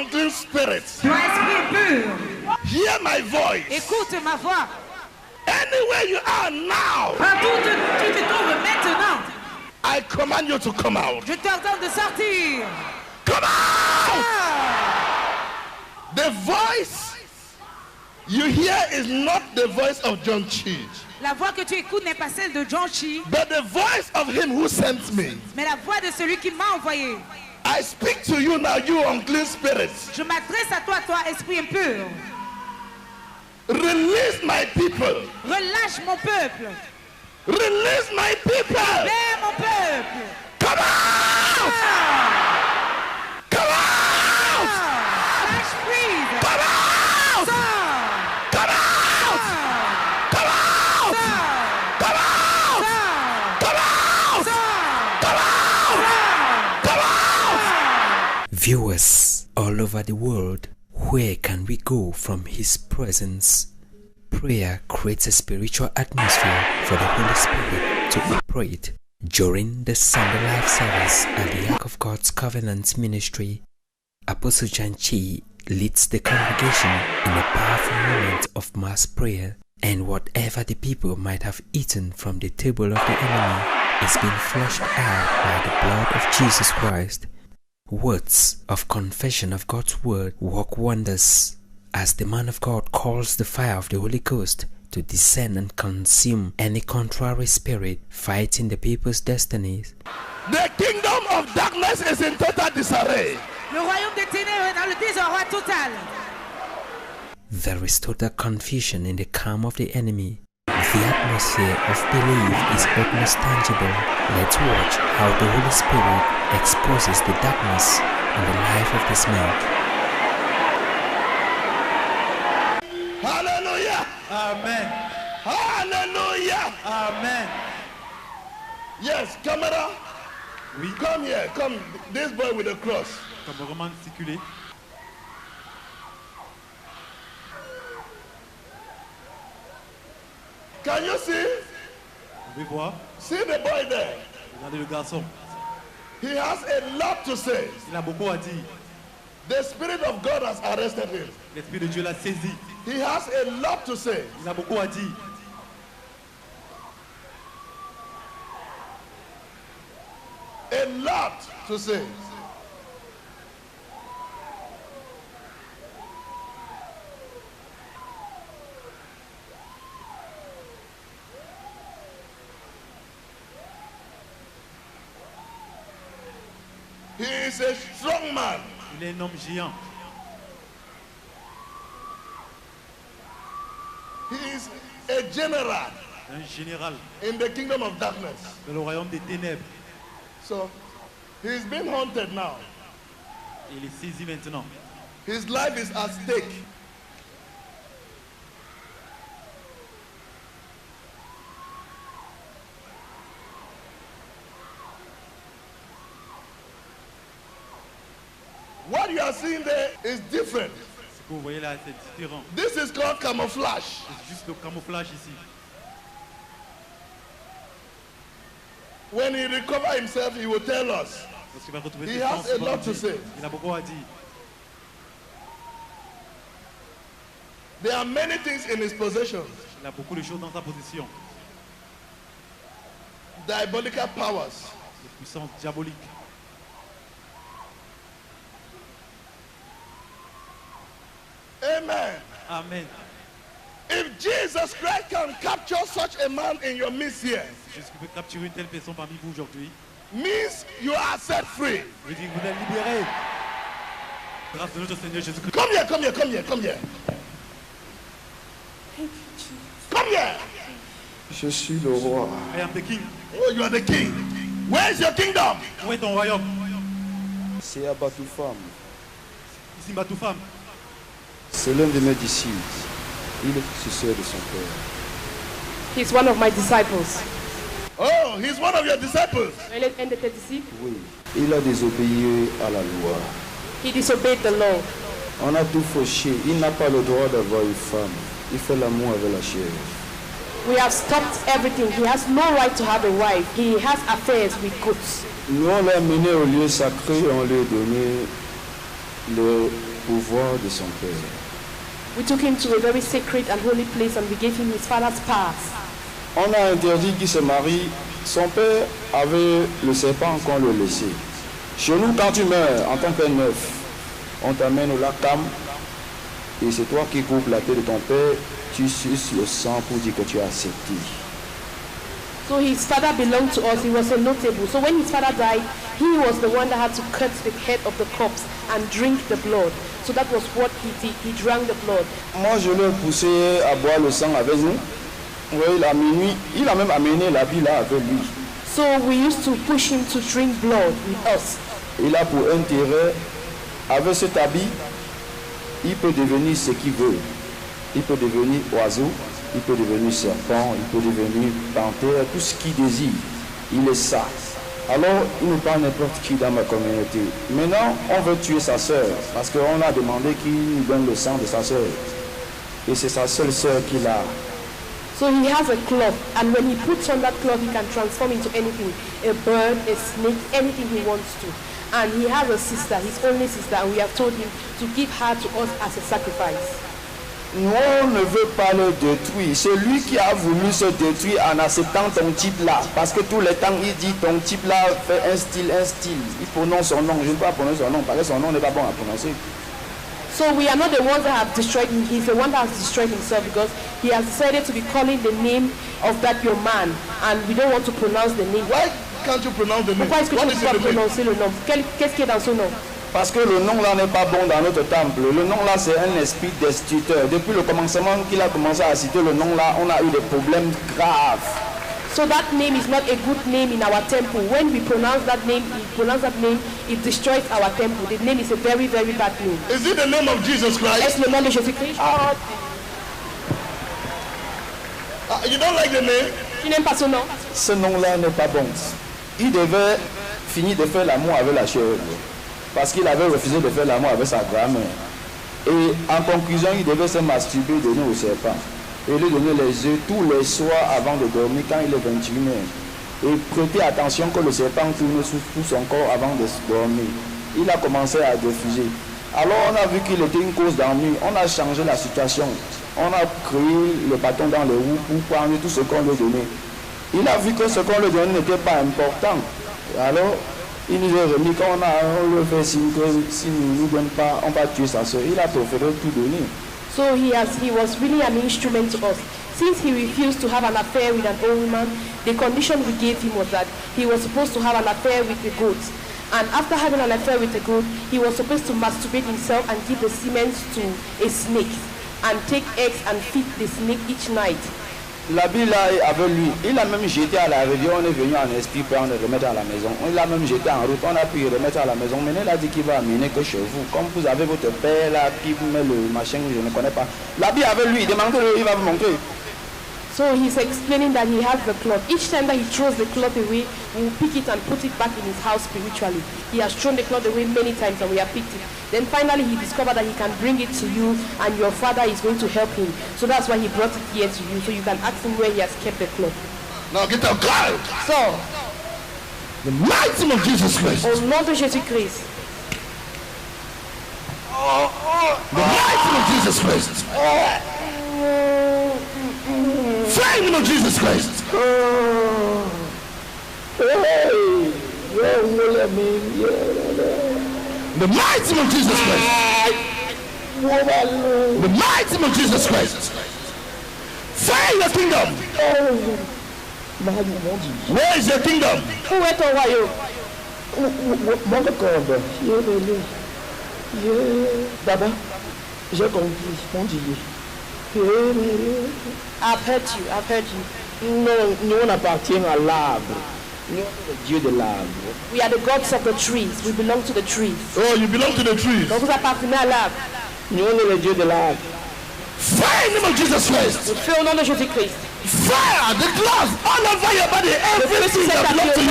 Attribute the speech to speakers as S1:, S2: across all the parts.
S1: unclean spirits,
S2: toi esprit impur,
S1: hear my voice.
S2: écoute ma voix.
S1: Anywhere you are now,
S2: Partout où tu te trouves maintenant,
S1: I command you to come out.
S2: je t'ordonne de sortir.
S1: Come out! The voice you hear is not the voice of John Chi,
S2: La voix que tu écoutes n'est pas celle de John Chi,
S1: but the voice of him who sent me.
S2: mais la voix de celui qui m'a envoyé.
S1: I speak to you now, you unclean spirits.
S2: Je m'adresse à toi, toi esprit impur.
S1: Release my people.
S2: Relâche mon peuple.
S1: Release my people.
S2: Libère mon peuple.
S1: Come out! Come out!
S2: Lâche prise.
S1: Come out!
S2: Sors.
S1: Come out! Come out! Come out! Come out! Come out! Come out!
S3: Viewers all over the world, where can we go from His presence? Prayer creates a spiritual atmosphere for the Holy Spirit to operate. During the Sunday Life Service at the Ark of God's Covenant Ministry, Apostle John Chi leads the congregation in a powerful moment of mass prayer, and whatever the people might have eaten from the table of the enemy is being flushed out by the blood of Jesus Christ. Words of confession of God's word work wonders as the man of God calls the fire of the Holy Ghost to descend and consume any contrary spirit fighting the people's destinies.
S1: The kingdom of darkness is in total disarray.
S2: Le royaume des ténèbres est dans le désarroi total.
S3: There is total confusion in the camp of the enemy. The atmosphere of belief is almost tangible. Let's watch how the Holy Spirit exposes the darkness in the life of this man.
S1: Hallelujah!
S4: Amen.
S1: Hallelujah!
S4: Amen.
S1: Yes, camera.
S4: Oui.
S1: Come here, come. This boy with the cross.
S4: Comme vraiment articulé.
S1: Can you see?
S4: Vous pouvez voir.
S1: See the boy there.
S4: Regardez le garçon.
S1: He has a lot to say.
S4: Il a beaucoup à dire.
S1: The Spirit of God has arrested him.
S4: L'Esprit de Dieu l'a saisi.
S1: He has a lot to say.
S4: Il a beaucoup à dire.
S1: A lot to say. He is a strong man.
S4: Il est un homme géant.
S1: He is a general
S4: Un général
S1: in the kingdom of darkness.
S4: dans le royaume des ténèbres.
S1: So he's been haunted now.
S4: Il est saisi maintenant.
S1: His life is at stake. What you are seeing there is different.
S4: Ce que vous voyez là, c'est différent.
S1: This is called camouflage.
S4: C'est juste le camouflage ici.
S1: When he recovers himself, he will tell us.
S4: Parce qu'il va retrouver
S1: He
S4: ses
S1: has
S4: sens,
S1: a
S4: il va
S1: lot
S4: nous
S1: to
S4: dire.
S1: say.
S4: Il a beaucoup à dire.
S1: There are many things in his possession.
S4: Il a beaucoup de choses dans sa position.
S1: Diabolical powers.
S4: Les puissances diaboliques.
S1: Amen.
S4: Amen.
S1: If Jesus Christ can capture such a man in your midst here,
S4: Jésus qui peut capturer une telle personne parmi vous aujourd'hui.
S1: means you are set free.
S4: Je dis que vous êtes libérés. Grâce de notre Seigneur Jésus-Christ.
S1: Come here, come here, come here, come here. Come here.
S5: Je suis le roi.
S4: I am the king.
S1: Oh, you are the king. Where is your kingdom?
S4: Où est ton royaume?
S5: C'est Abatoufam.
S4: Ici, Batou femme.
S5: C'est l'un de mes disciples. Il est successeur de son père.
S6: He's one of my disciples.
S1: Oh, he's one of your disciples.
S6: Il est un de tes disciples.
S5: Oui. Il a désobéi à la loi.
S6: He disobeyed the law.
S5: On a tout fauché. Il n'a pas le droit d'avoir une femme. Il fait l'amour avec la chair.
S6: We have stopped everything. He has no right to have a wife. He has affairs with goats.
S5: Nous, on l'a mené au lieu sacré et on lui a donné le pouvoir de son père.
S6: We took him to a very sacred and holy place and we gave him his father's pass.
S5: On a interdit qu'il se marie. Son père avait le serpent qu'on le laissait. Chez nous, quand tu meurs en tant que neuf, on t'amène au lac Tam et c'est toi qui coupes la tête de ton père. Tu suces le sang pour dire que tu as accepté.
S6: So his father belonged to us. He was a notable. So when his father died, he was the one that had to cut the head of the corpse and drink the blood. So that was what he did. He drank the blood.
S5: Moi, je l'ai poussé à boire le sang avec nous. Oui, il a même amené l'habit là avec lui.
S6: So we used to push him to drink blood with us.
S5: Il a pour intérêt, avec cet habit, il peut devenir ce qu'il veut. Il peut devenir oiseau, il peut devenir serpent, il peut devenir panthère, tout ce qu'il désire. Il est ça. Alors, il nous parle n'importe qui dans ma communauté. Maintenant, on veut tuer sa sœur parce qu'on a demandé qu'il nous donne le sang de sa sœur. Et c'est sa seule sœur qu'il a.
S6: So he has a cloth, and when he puts on that cloth, he can transform into anything, a bird, a snake, anything he wants to. And he has a sister, his only sister, and we have told him to give her to us as a sacrifice.
S5: Nous, on ne veut pas le détruire. C'est lui qui a voulu se détruire en acceptant ton type là. Parce que tout le temps, il dit ton type là fait un style. Il prononce son nom. Je ne peux pas prononcer son nom parce que son nom n'est pas bon à prononcer.
S6: So we are not the ones that have destroyed him. He's the one that has destroyed himself because he has decided to be calling the name of that your man. And we don't want to pronounce the name.
S1: Why can't you pronounce the name?
S6: Pourquoi est-ce que tu
S1: What
S6: ne
S1: is
S6: peux pas
S1: in the name?
S6: prononcer le nom? Qu'est-ce qui est dans ce nom?
S5: Parce que le nom là n'est pas bon dans notre temple. Le nom là c'est un esprit destructeur. Depuis le commencement qu'il a commencé à citer le nom là, on a eu des problèmes graves.
S6: So that name is not a good name in our temple. When we pronounce that name, it destroys our temple. The name is a very, very bad name.
S1: Is it the name of Jesus Christ?
S6: Est-ce le nom de Jésus-Christ?
S1: You don't like the name?
S6: Tu n'aimes pas ce nom?
S5: Ce nom là n'est pas bon. Il devait finir de faire l'amour avec la chèvre. Parce qu'il avait refusé de faire l'amour avec sa grand-mère. Et en conclusion, il devait se masturber, donner au serpent. Et lui donner les œufs tous les soirs avant de dormir quand il est 21h. Et prêter attention que le serpent tourne sous tout son corps avant de dormir. Il a commencé à refuser. Alors on a vu qu'il était une cause d'ennui. On a changé la situation. On a créé le bâton dans les roues pour prendre tout ce qu'on lui donnait. Il a vu que ce qu'on lui donnait n'était pas important. Alors il nous a remis quand on le fait signe que s'il ne nous donne pas, on va tuer sa soeur. Il a préféré tout donner.
S6: So he was really an instrument to us. Since he refused to have an affair with an old woman, the condition we gave him was that he was supposed to have an affair with the goats. And after having an affair with the goat, he was supposed to masturbate himself and give the semen to a snake and take eggs and feed the snake each night.
S5: La Bible là avec lui, il a même jeté à la rivière, on est venu en esprit pour en remettre à la maison. Il a même jeté en route, on a pu remettre à la maison. Maintenant il a dit qu'il va amener que chez vous. Comme vous avez votre père là qui vous met le machin que je ne connais pas. La Bible avec lui, demandez-le, il va vous montrer.
S6: So he's explaining that he has the cloth. Each time that he throws the cloth away, we will pick it and put it back in his house spiritually. He has thrown the cloth away many times and we have picked it. Then finally he discovered that he can bring it to you and your father is going to help him. So that's why he brought it here to you. So you can ask him where he has kept the cloth.
S1: Now get out, cry.
S6: So,
S1: The mighty name of Jesus Christ.
S6: au nom de Jésus-Christ,
S1: The mighty name of Jesus Christ. Fire of Jesus Christ. The mighty name of Jesus Christ. The mighty name of Jesus Christ. Fire your kingdom. Where is your kingdom?
S6: où est ton royaume?
S5: D'abord, j'ai compris, mon Dieu.
S6: I've heard you.
S5: Nous, on appartient à l'arbre. Nous, le Dieu de l'arbre.
S6: We are the gods of the trees. We belong to the trees.
S1: Oh, you belong to the trees.
S6: Donc vous appartenez à l'arbre.
S5: Nous, le Dieu de l'arbre.
S1: Fire in the name of Jesus Christ.
S6: Je fais au nom de Jésus-Christ.
S1: Fire, the cloth all over your body, everything that belongs to you.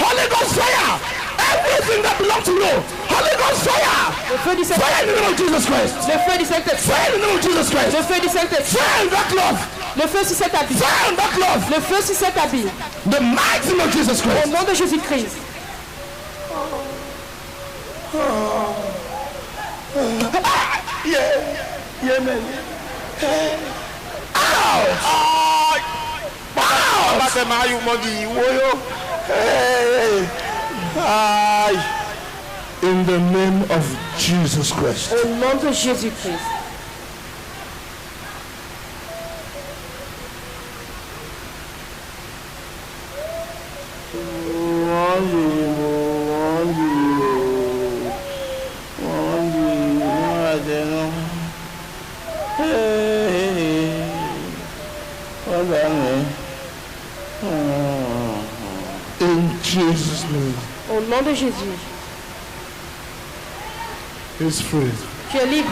S1: Holy Ghost fire, everything that belongs to you. Holy Ghost fire.
S6: Le feu du
S1: Fire
S6: Saint-Esprit.
S1: in the name of Jesus Christ.
S6: Le feu du Saint-Esprit.
S1: Fire in the name of Jesus Christ.
S6: Le feu du Saint-Esprit.
S1: Fire in that cloth.
S6: Le feu sur cet habit.
S1: Fire in that cloth.
S6: Le feu sur cet habit.
S1: The mighty name of Jesus
S6: Au
S1: Christ.
S6: nom de Jésus-Christ.
S5: Yeah, man.
S1: In the name of Jesus Christ.
S6: Au nom de Jésus-Christ.
S1: In Jesus' name.
S6: Au nom de Jésus.
S1: He's free.
S6: Tu es libre.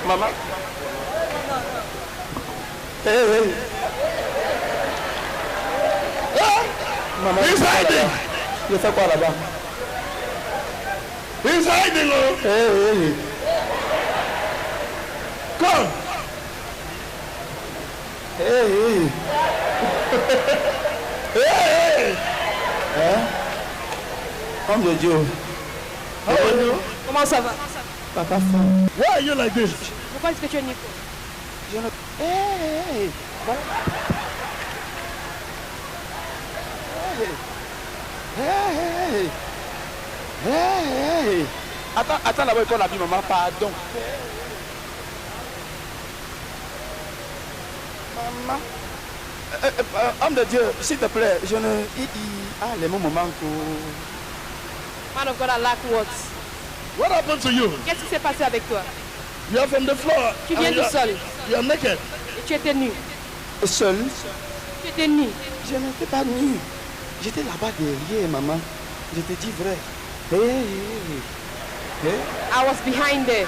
S5: Maman. Hey. Maman,
S1: He's hiding.
S5: il fait quoi là-bas?
S1: He's hiding. Oh.
S5: Hey.
S1: Come.
S5: Hey.
S1: Hey.
S5: Homme de Dieu.
S1: How are you?
S6: Comment ça va?
S5: Papa femme.
S1: Why are you like this?
S6: Pourquoi est-ce que tu es Nico?
S5: Je ne... Hey. Hey. Attends là-bas, il prend la vie, maman. Pardon. Maman. Homme de Dieu, s'il te plaît, je ne... les mots me manquent.
S6: Man of God, I lack words.
S1: What happened to you?
S6: Qu'est-ce qui s'est passé avec toi?
S1: You are from the floor.
S6: Tu viens
S1: and
S6: du sol
S1: You are naked.
S6: et tu étais nu.
S5: Seul?
S6: Tu étais nu.
S5: Je n'étais pas nu. J'étais là-bas derrière, maman. Je te dis vrai. Hey.
S6: I was behind there.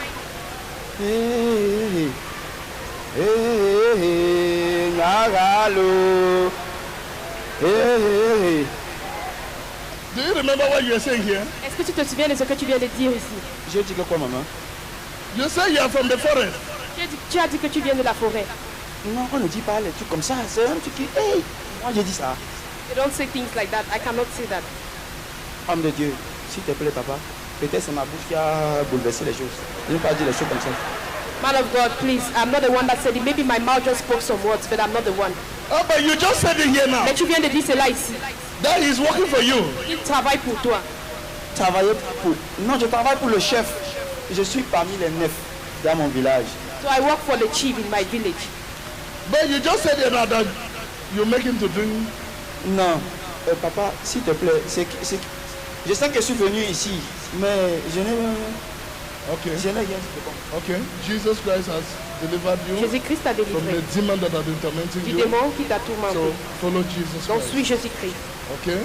S5: Hey. Nagalo. Hey.
S1: Do you remember what you were saying here?
S6: Est-ce que tu te souviens de ce que tu viens de dire ici?
S5: J'ai dit que quoi, maman?
S1: You say you are from the forest.
S6: Tu as dit que tu viens de la forêt.
S5: Non, on ne dit pas les trucs comme ça. C'est un truc qui... Hey. Moi, j'ai dit ça.
S6: You don't say things like that. I cannot say that.
S5: Homme de Dieu, s'il te plaît, papa. Peut-être c'est ma bouche qui a bouleversé les choses. Je n'ai pas dit les choses comme ça.
S6: Man of God, please. I'm not the one that said it. Maybe my mouth just spoke some words, but I'm not the one.
S1: Oh, but you just said it here now.
S6: Mais tu viens de dire cela ici.
S1: That he's working for you.
S6: Il travaille pour toi.
S5: Travailler pour... Non, je travaille pour le chef. Je suis parmi les 9 dans mon village.
S6: So I work for the chief in my village.
S1: But you just said it now that you make him to drink.
S5: Non, papa, s'il te plaît, je sais que je suis venu ici, mais je n'ai
S1: Okay.
S5: rien dit de bon.
S1: Okay. Jesus Christ has delivered you
S6: Jésus-Christ t'a
S1: from
S6: délivré
S1: the demon that has been tormenting
S6: du
S1: you.
S6: démon qui t'a tourmenté.
S1: So follow Jesus
S6: Donc
S1: Christ.
S6: suis Jésus-Christ.
S1: Okay.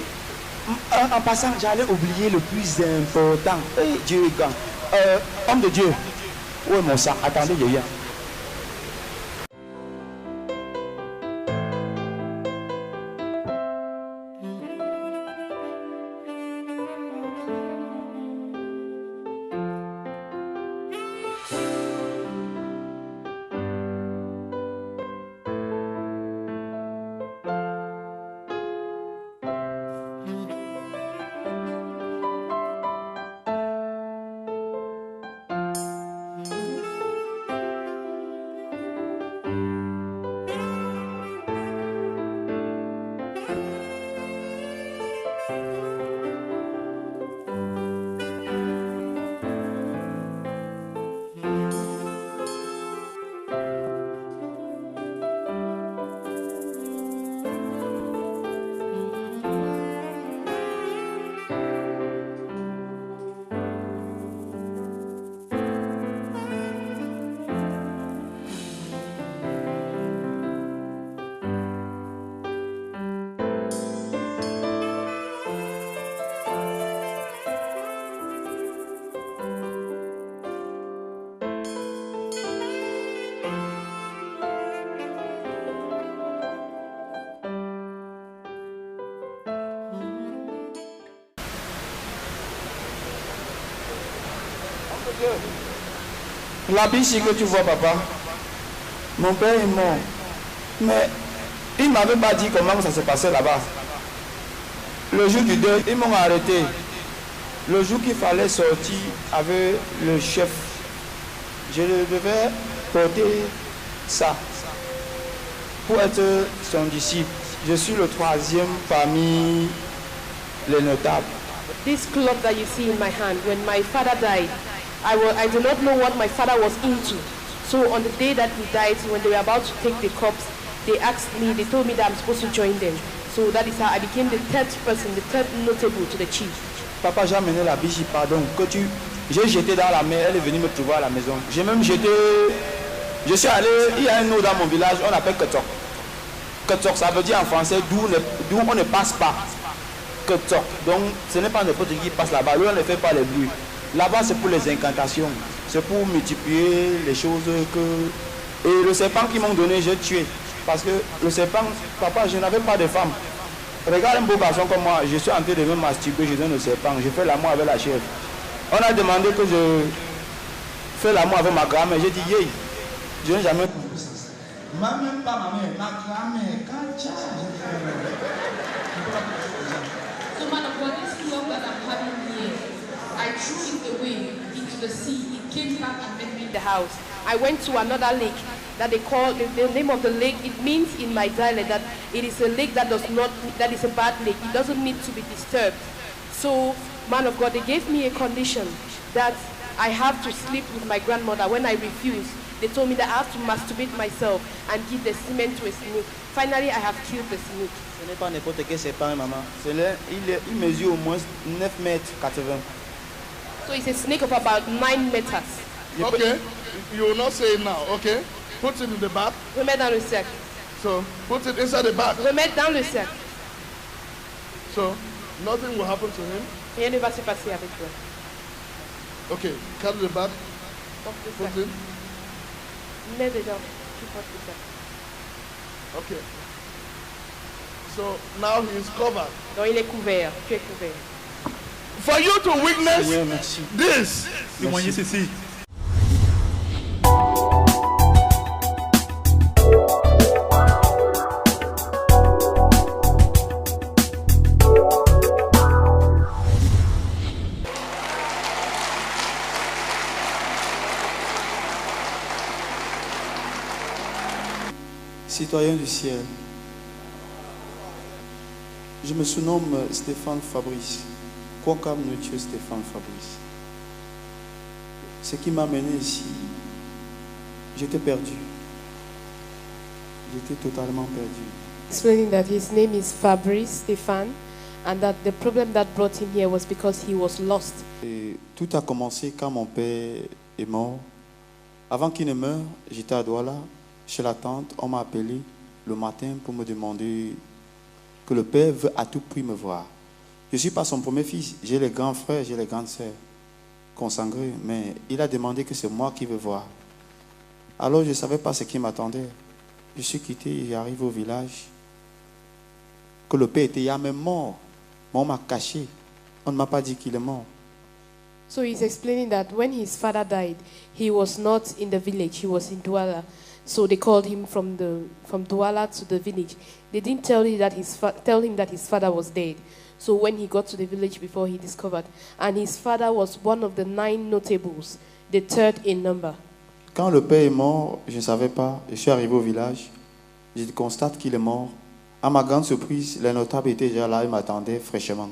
S5: En passant, j'allais oublier le plus important. Hey, Dieu est grand. Homme de Dieu. Où est mon sang? Attendez, je viens. La biche que tu vois, papa, mon père est mort. Mais il ne m'avait pas dit comment ça se passait là-bas. Le jour du deuil, ils m'ont arrêté. Le jour qu'il fallait sortir avec le chef, je devais porter ça pour être son disciple. Je suis le troisième parmi les notables.
S6: This cloth that you see in my hand, when my father died, I do not know what my father was into. So on the day that he died, when they were about to take the corpse, they asked me, they told me that I'm supposed to join them. So that is how I became the third person, the third notable to the chief.
S5: Papa, j'ai amené la biche, pardon, j'ai jeté dans la mer, elle est venue me trouver à la maison. J'ai même jeté, je suis allé, il y a un eau dans mon village, on appelle Ketok. Ketok, ça veut dire en français d'où on ne passe pas. Ketok, donc ce n'est pas n'importe qui passe là-bas, lui on ne fait pas les bruits. Là-bas c'est pour les incantations, c'est pour multiplier les choses que... Et le serpent qu'ils m'ont donné, j'ai tué. Parce que le serpent, papa, je n'avais pas de femme. Regarde un beau garçon comme moi, je suis en train de me masturber, je donne le serpent, je fais l'amour avec la chèvre. On a demandé que je fais l'amour avec ma grand-mère, j'ai dit, yé, je n'ai jamais compris ça.
S7: Même pas ma mère, ma grand-mère, quand tu as...
S8: So man of God, this love that I'm having here, I threw it away into the sea. It came back and met me in
S6: The house. I went to another lake that they call, the name of the lake, it means in my dialect that it is a lake that that is a bad lake. It doesn't need to be disturbed. So, man of God, they gave me a condition that I have to sleep with my grandmother. When I refused, they told me that I have to masturbate myself and give the semen to a snake. Finally, I have killed the snake.
S5: Ce n'est pas n'importe quel serpent, maman. Il mesure au moins 9 mètres 80.
S6: So it's a snake of about 9 meters.
S1: Okay, you will not say it now, okay? Put it in the bag.
S6: Remets dans le cercle.
S1: So, put it inside the bag.
S6: Remets dans le cercle.
S1: So, nothing will happen to him.
S6: Rien ne va se passer avec toi.
S1: Okay, carry the bag.
S6: Porte le
S1: Put
S6: cercle.
S1: it.
S6: Mets dedans. Tu portes le cercle.
S1: Okay. So, now he is covered.
S6: Donc il est couvert. Tu es couvert.
S1: For you to witness
S5: Seigneur, merci.
S1: this,
S4: Témoignez ceci.
S9: Citoyen du ciel, je me surnomme Stéphane Fabrice, Quokam Nuture Stéphane Fabrice. Ce qui m'a mené ici, j'étais perdu. J'étais totalement perdu.
S6: Explaining that his name is Fabrice Stéphane and that the problem that brought him here was because he was lost.
S9: Et tout a commencé quand mon père est mort. Avant qu'il ne meure, j'étais à Douala, chez la tante. On m'a appelé le matin pour me demander que le père veut à tout prix me voir. Je ne suis pas son premier fils. J'ai les grands frères, j'ai les grandes sœurs consanguines, mais il a demandé que c'est moi qui veux voir. Alors je ne savais pas ce qui m'attendait. Je suis quitté et j'arrive au village. Que le père était il y a même mort. Mais on m'a caché. On ne m'a pas dit qu'il est mort.
S6: So he's explaining that when his father died, he was not in the village, he was in Douala. So they called him from Douala to the village. They didn't tell him that his father was dead. So when he got to the village before, he discovered. And his father was one of the 9 notables, the third in number.
S9: Quand le père est mort, je ne savais pas. Je suis arrivé au village. Je constate qu'il est mort. À ma grande surprise, les notables étaient déjà là et m'attendaient fraîchement.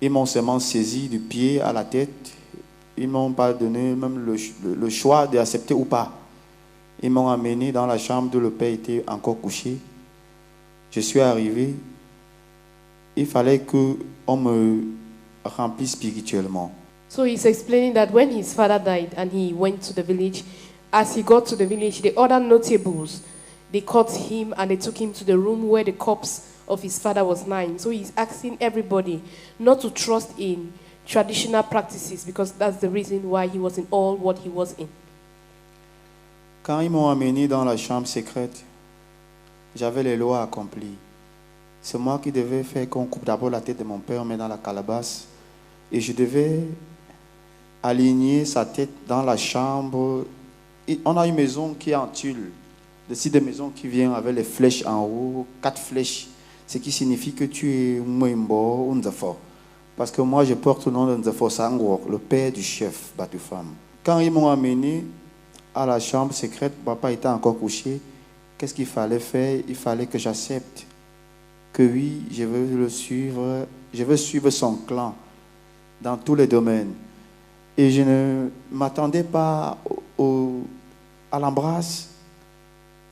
S9: Ils m'ont seulement saisi du pied à la tête. Ils ne m'ont pas donné même le choix d'accepter ou pas. Ils m'ont amené dans la chambre où le père était encore couché. Je suis arrivé. Il fallait qu'on me remplisse spirituellement.
S6: So he's explaining that when his father died and he went to the village, as he got to the village, the other notables, they caught him and they took him to the room where the corpse of his father was lying. So he's asking everybody not to trust in traditional practices because that's the reason why he was in all what he was in.
S9: Quand ils m'ont amené dans la chambre secrète, j'avais les lois accomplies. C'est moi qui devais faire qu'on coupe d'abord la tête de mon père, on met dans la calebasse. Et je devais aligner sa tête dans la chambre. Et on a une maison qui est en tulle. Le site de maison qui vient avec les flèches en haut, 4 flèches. ce qui signifie que tu es Mwembo Nzafo. Parce que moi, je porte le nom de Nzafo Sangwok, le père du chef Batufam. Quand ils m'ont amené à la chambre secrète, papa était encore couché. Qu'est-ce qu'il fallait faire? Il fallait que j'accepte que oui, je veux le suivre, je veux suivre son clan dans tous les domaines. Et je ne m'attendais pas à l'embrasse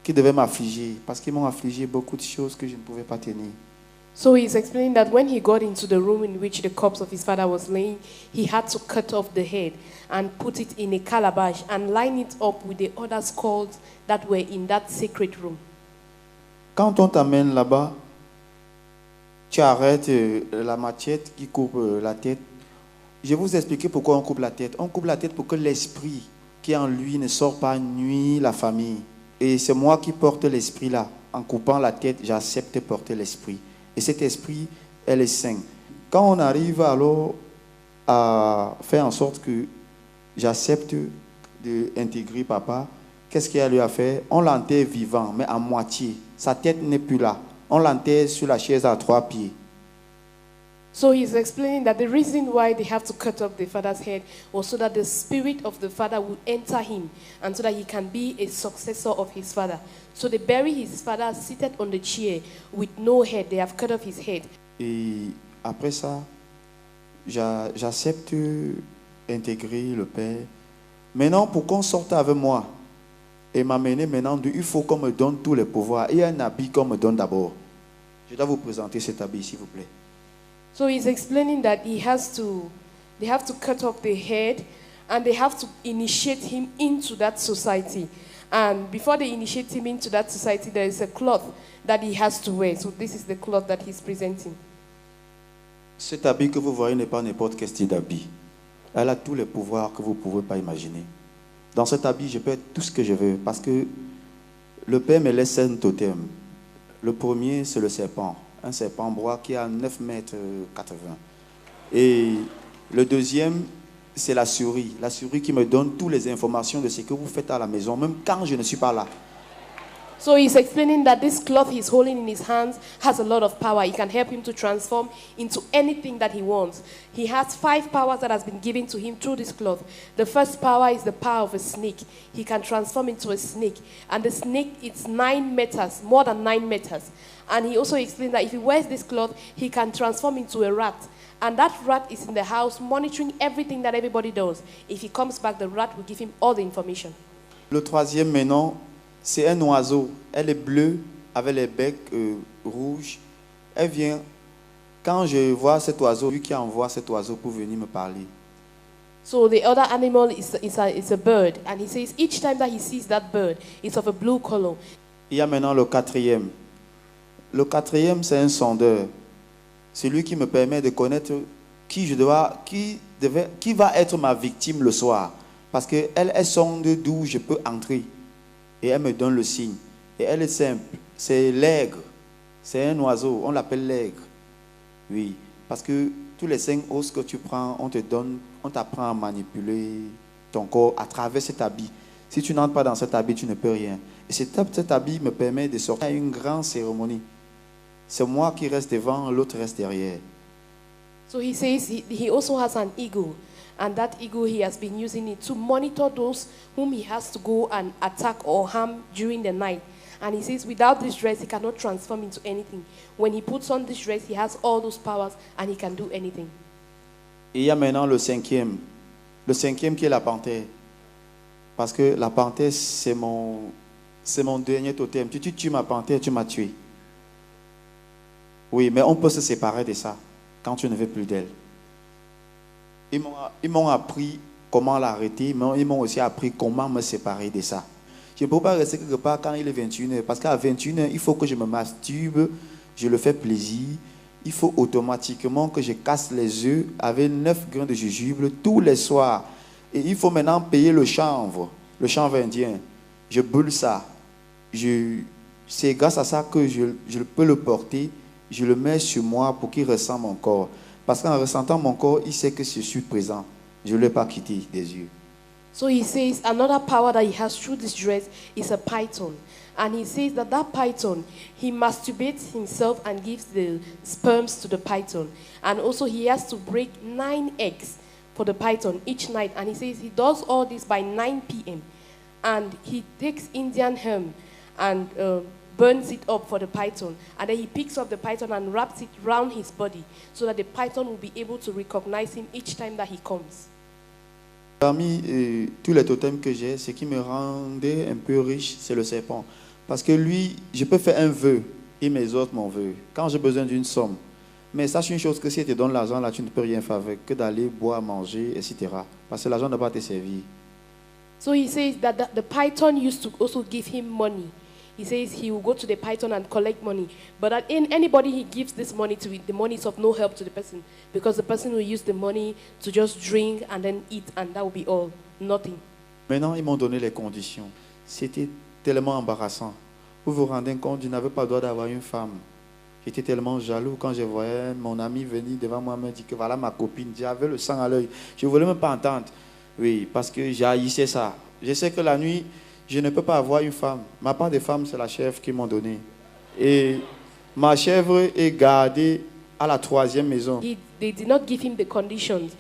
S9: qui devait m'affliger, parce qu'ils m'ont affligé beaucoup de choses que je ne pouvais pas tenir.
S6: So he's explaining that when he got into the room in which the corpse of his father was laying, he had to cut off the head and put it in a calabash and line it up with the other skulls that were in that sacred room.
S9: Quand on t'amène là-bas, tu arrêtes la machette qui coupe la tête. Je vais vous expliquer pourquoi on coupe la tête. On coupe la tête pour que l'esprit qui est en lui ne sorte pas nuire la famille. Et c'est moi qui porte l'esprit là. En coupant la tête, j'accepte de porter l'esprit. Et cet esprit, elle est saint. Quand on arrive alors à faire en sorte que j'accepte d'intégrer papa, qu'est-ce qu'il y a lui à faire? On l'enterre vivant, mais à moitié. Sa tête n'est plus là. On l'enterre sur la chaise à 3 pieds.
S6: So he's explaining that the reason why they have to cut off the father's head was so that the spirit of the father will enter him and so that he can be a successor of his father. So they bury his father seated on the chair with no head. They have cut off his head.
S9: Et après ça, j'accepte d'intégrer le Père. Maintenant, pour qu'on sorte avec moi et m'amener maintenant, il faut qu'on me donne tous les pouvoirs. Il y a un habit qu'on me donne d'abord. Je dois vous présenter cet habit, s'il vous plaît.
S6: So he's explaining that they have to cut off the head and they have to initiate him into that society. And before they initiate him into that society, there is a cloth that he has to wear. So this is the cloth that he's presenting.
S9: Cet habit que vous voyez n'est pas n'importe quel style d'habit. Elle a tous les pouvoirs que vous ne pouvez pas imaginer. Dans cet habit, je peux être tout ce que je veux parce que le Père me laisse un totem. Le premier, c'est le serpent. Un serpent bois qui a 9 mètres 80. Et le deuxième, c'est la souris. La souris qui me donne toutes les informations de ce que vous faites à la maison, même quand je ne suis pas là.
S6: So he's explaining that this cloth he's holding in his hands has a lot of power. It can help him to transform into anything that he wants. He has 5 powers that has been given to him through this cloth. The first power is the power of a snake. He can transform into a snake. And the snake, it's 9 meters, more than 9 meters. And he also explained that if he wears this cloth, he can transform into a rat. And that rat is in the house monitoring everything that everybody does. If he comes back, the rat will give him all the information.
S9: Le troisième maintenant, c'est un oiseau. Elle est bleue avec les becs rouges. Elle vient, quand je vois cet oiseau, lui qui envoie cet oiseau pour venir me parler.
S6: So the other animal is a bird. And he says each time that he sees that bird, it's of a blue color.
S9: Il y a maintenant le quatrième. Le quatrième, c'est un sondeur. C'est lui qui me permet de connaître qui va être ma victime le soir. Parce qu'elle sonde d'où je peux entrer. Et elle me donne le signe. Et elle est simple. C'est l'aigle. C'est un oiseau. On l'appelle l'aigle. Oui. Parce que tous les 5 os que tu prends, on t'apprend à manipuler ton corps à travers cet habit. Si tu n'entres pas dans cet habit, tu ne peux rien. Et cet habit me permet de sortir à une grande cérémonie. C'est moi qui reste devant, l'autre reste derrière.
S6: So he says he also has an eagle. And that eagle, he has been using it to monitor those whom he has to go and attack or harm during the night. And he says without this dress, he cannot transform into anything. When he puts on this dress, he has all those powers and he can do anything.
S9: Et il y a maintenant le cinquième. Le cinquième qui est la panthère. Parce que la panthère, c'est mon dernier totem. Tu tues ma panthère, tu m'as tué. Oui, mais on peut se séparer de ça quand tu ne veux plus d'elle. Ils m'ont appris comment l'arrêter, mais ils m'ont aussi appris comment me séparer de ça. Je ne peux pas rester quelque part quand il est 21h, parce qu'à 21h, il faut que je me masturbe, je le fais plaisir. Il faut automatiquement que je casse les œufs avec 9 grains de jujube tous les soirs. Et il faut maintenant payer le chanvre indien. Je brûle ça. C'est grâce à ça que je peux le porter. Je le mets sur moi pour qu'il ressente mon corps. Parce qu'en ressentant mon corps, il sait que je suis présent. Je ne l'ai pas quitté des yeux.
S6: So he says another power that he has through this dress is a python. And he says that python, he masturbates himself and gives the sperms to the python. And also he has to break 9 eggs for the python each night. And he says he does all this by 9 p.m. And he takes Indian hemp and burns it up for the python. And then he picks up the python and wraps it around his body so that the python will be able to recognize him each time that he comes.
S9: Parmi tous les totems que j'ai, ce qui me rendait un peu riche, c'est le serpent. Parce que lui, je peux faire un vœu, il m'exauce mon vœu. Quand j'ai besoin d'une somme. Mais sache une chose, que si il te donne l'argent, là, tu ne peux rien faire avec, que d'aller boire, manger, etc. Parce que l'argent ne va pas te servir.
S6: So he says that the python used to also give him money. He says he will go to the python and collect money. But that in anybody he gives this money to, the money is of no help to the person. Because the person will use the money to just drink and then eat, and that will be all. Nothing.
S9: Maintenant, ils m'ont donné les conditions. C'était tellement embarrassant. Vous vous rendez compte, je n'avais pas le droit d'avoir une femme. J'étais tellement jaloux quand je voyais mon ami venir devant moi me dire que voilà ma copine. J'avais le sang à l'œil. Je ne voulais même pas entendre. Oui, parce que j'haïssais ça. Je sais que la nuit, je ne peux pas avoir une femme. Ma part de femme, c'est la chèvre qu'ils m'ont donnée. Et ma chèvre est gardée à la 3e maison.
S6: They did not give him the conditions.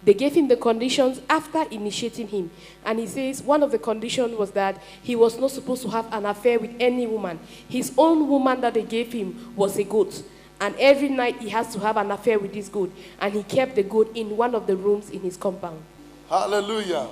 S6: They gave him the conditions after initiating him. And he says one of the conditions was that he was not supposed to have an affair with any woman. His own woman that they gave him was a goat. And every night he has to have an affair with this goat. And he kept the goat in one of the rooms in his compound.
S1: Hallelujah.